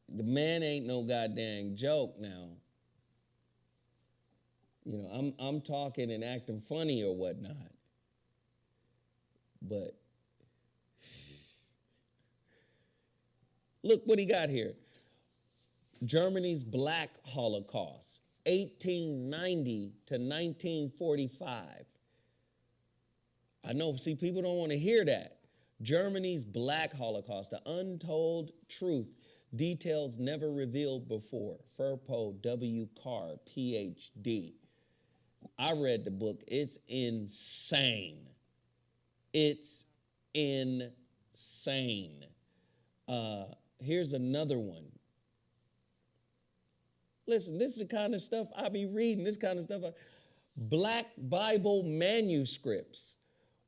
The man ain't no goddamn joke now. I'm talking and acting funny or whatnot. But look what he got here. Germany's Black Holocaust, 1890 to 1945. I know, see, people don't want to hear that. Germany's Black Holocaust, the untold truth, details never revealed before. Furpo W. Carr, PhD. I read the book. It's insane. It's insane. Here's another one. Listen, this is the kind of stuff I be reading. This kind of stuff. Black Bible manuscripts.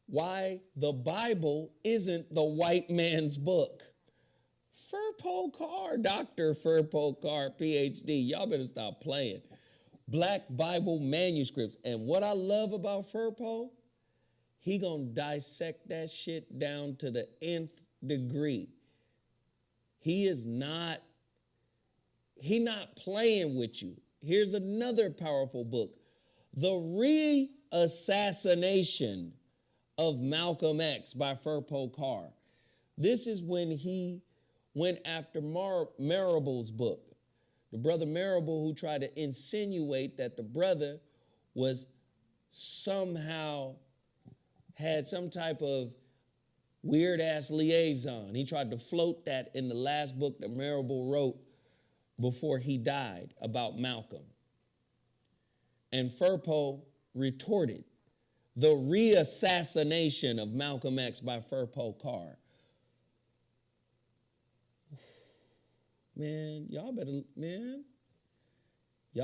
Why the Bible isn't the white man's book. Furpo Carr, Dr. Furpo Carr, PhD. Y'all better stop playing. Black Bible manuscripts. And what I love about Furpo, he gonna dissect that shit down to the nth degree. He not playing with you. Here's another powerful book. The Reassassination of Malcolm X by Furpo Carr. This is when he went after Marable's book. The brother Marable, who tried to insinuate that the brother was somehow had some type of weird-ass liaison. He tried to float that in the last book that Marable wrote before he died about Malcolm. And Firpo retorted, the re-assassination of Malcolm X by Firpo Carr. Man, y'all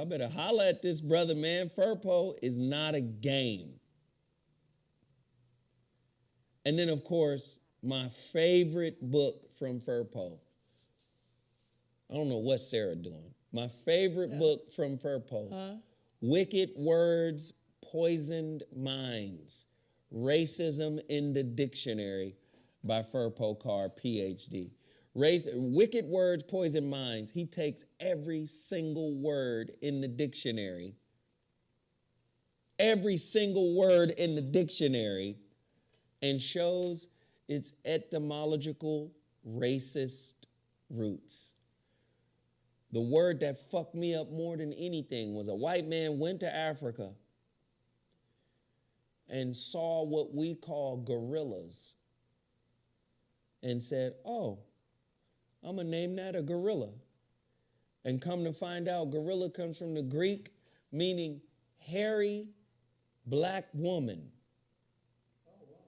better holler at this brother, man. Firpo is not a game. And then, of course, my favorite book from Firpo. I don't know what Sarah doing. My favorite book from Firpo, Wicked Words, Poisoned Minds, Racism in the Dictionary by Firpo Carr, PhD. Wicked Words, Poisoned Minds. He takes every single word in the dictionary, and shows its etymological racist roots. The word that fucked me up more than anything was a white man went to Africa and saw what we call gorillas and said, oh, I'm going to name that a gorilla. And come to find out, gorilla comes from the Greek, meaning hairy black woman. Oh, wow.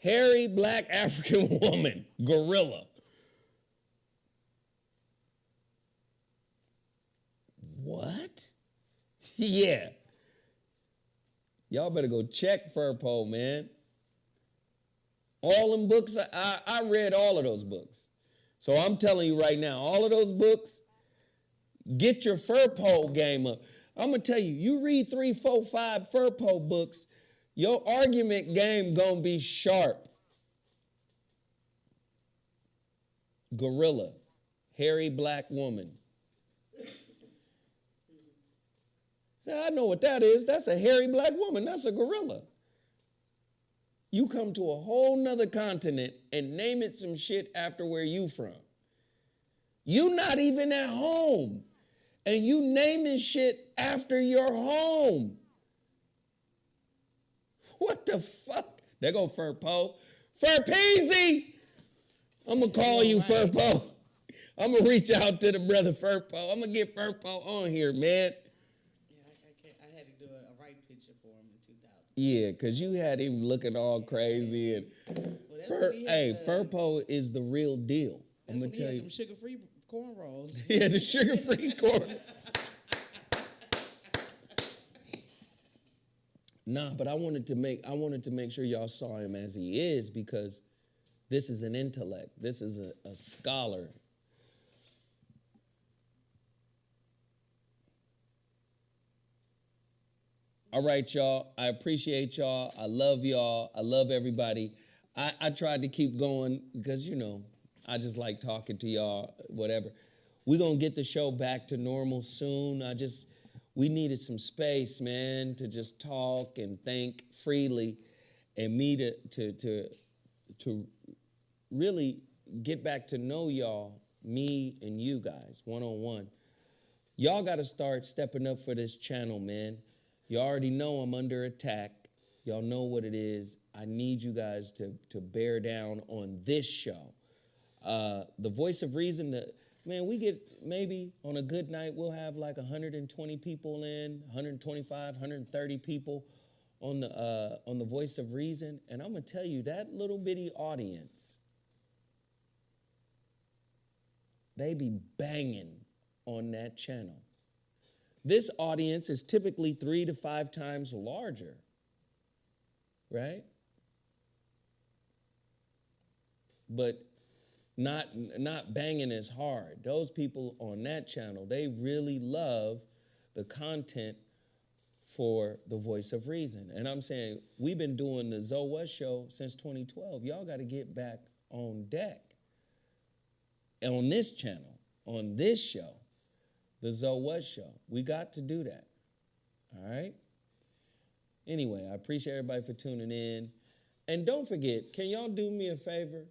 Hairy black African woman, gorilla. What? Yeah. Y'all better go check Firpo, man. All them books, I read all of those books. So I'm telling you right now, all of those books, get your Firpo game up. I'm going to tell you, you read 3, 4, 5 Firpo books, your argument game going to be sharp. Gorilla, hairy black woman. I know what that is. That's a hairy black woman. That's a gorilla. You come to a whole nother continent and name it some shit after where you from. You not even at home. And you naming shit after your home. What the fuck? There go Firpo. Furpeasy! I'm going to call you Firpo. I'm going to reach out to the brother Firpo. I'm going to get Firpo on here, man. Yeah, because you had him looking all crazy. And Firpo is the real deal. I'm going to tell you. Them sugar-free cornrows. Yeah, the sugar-free corn. Nah, but I wanted to make sure y'all saw him as he is, because this is an intellect. This is a scholar. All right, y'all. I appreciate y'all. I love y'all. I love everybody. I tried to keep going because, I just like talking to y'all, whatever. We're going to get the show back to normal soon. We needed some space, man, to just talk and think freely, and me to really get back to know y'all, me and you guys, one-on-one. Y'all got to start stepping up for this channel, man. You already know I'm under attack. Y'all know what it is. I need you guys to bear down on this show. The Voice of Reason, man, we get maybe on a good night, we'll have like 120 people in, 125, 130 people on the Voice of Reason. And I'm going to tell you, that little bitty audience, they be banging on that channel. This audience is typically 3 to 5 times larger, right? But not banging as hard. Those people on that channel, they really love the content for the Voice of Reason. And I'm saying, we've been doing the Zoe West show since 2012. Y'all got to get back on deck. And on this channel, on this show, the Zoe West show. We got to do that. All right? Anyway, I appreciate everybody for tuning in. And don't forget, can y'all do me a favor?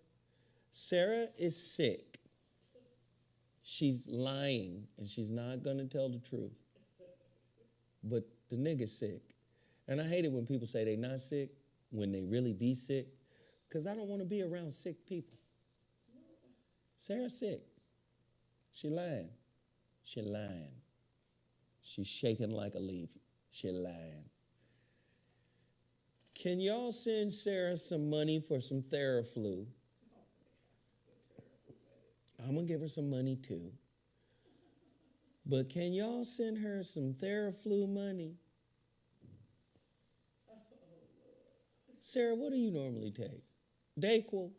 Sarah is sick. She's lying, and she's not going to tell the truth. But the nigga's sick. And I hate it when people say they not sick. when they really be sick, because I don't want to be around sick people. Sarah's sick. She lying. She lying. She's shaking like a leaf. She lying. Can y'all send Sarah some money for some Theraflu? I'm going to give her some money too. But can y'all send her some Theraflu money? Sarah, what do you normally take? Dayquil?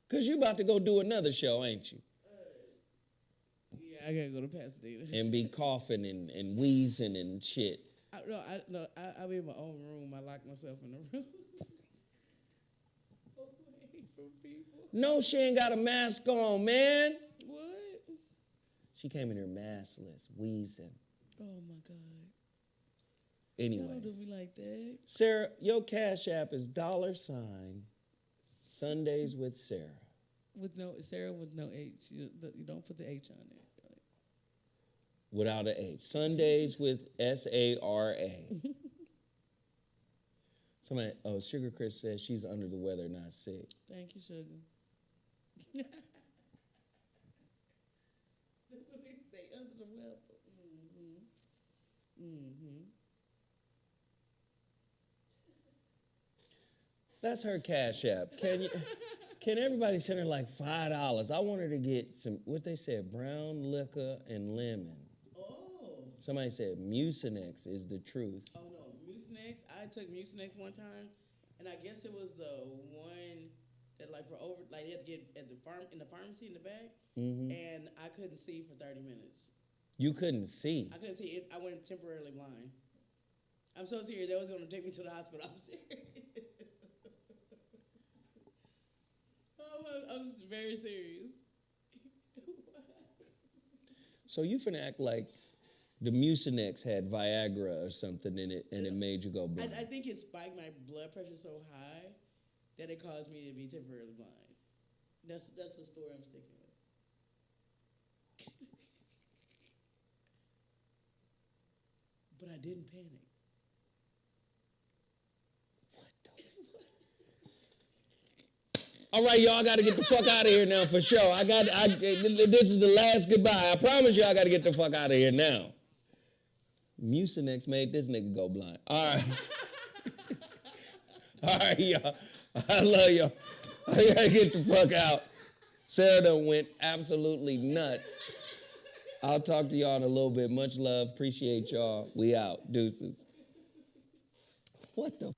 Because you about to go do another show, ain't you? Yeah, I gotta go to Pasadena. And be coughing and wheezing and shit. I'm in my own room. I lock myself in the room. Away from people. No, she ain't got a mask on, man. What? She came in here maskless, wheezing. Oh my God. Anyway. Don't do me like that. Sarah, your Cash App is $ Sundays with Sarah. Sarah with no H. You don't put the H on it. Without an H. Sundays with SARA. Somebody, Sugar Chris says she's under the weather, not sick. Thank you, Sugar. That's what they say, under the weather. Mm-hmm. Mm-hmm. That's her Cash App. Can everybody send her like $5? I want her to get some, what they said, brown liquor and lemon. Oh. Somebody said Mucinex is the truth. Oh no, Mucinex. I took Mucinex one time, and I guess it was the one that you had to get at in the pharmacy in the back, and I couldn't see for 30 minutes. You couldn't see? I couldn't see it. I went temporarily blind. I'm so serious. They was going to take me to the hospital. I'm serious. I'm very serious. So you finna act like the Mucinex had Viagra or something in it, and it made you go blind. I think it spiked my blood pressure so high that it caused me to be temporarily blind. That's the story I'm sticking with. But I didn't panic. All right, y'all, I got to get the fuck out of here now for sure. This is the last goodbye. I promise you I got to get the fuck out of here now. Mucinex made this nigga go blind. All right. All right, y'all. I love y'all. I got to get the fuck out. Sarah done went absolutely nuts. I'll talk to y'all in a little bit. Much love. Appreciate y'all. We out. Deuces. What the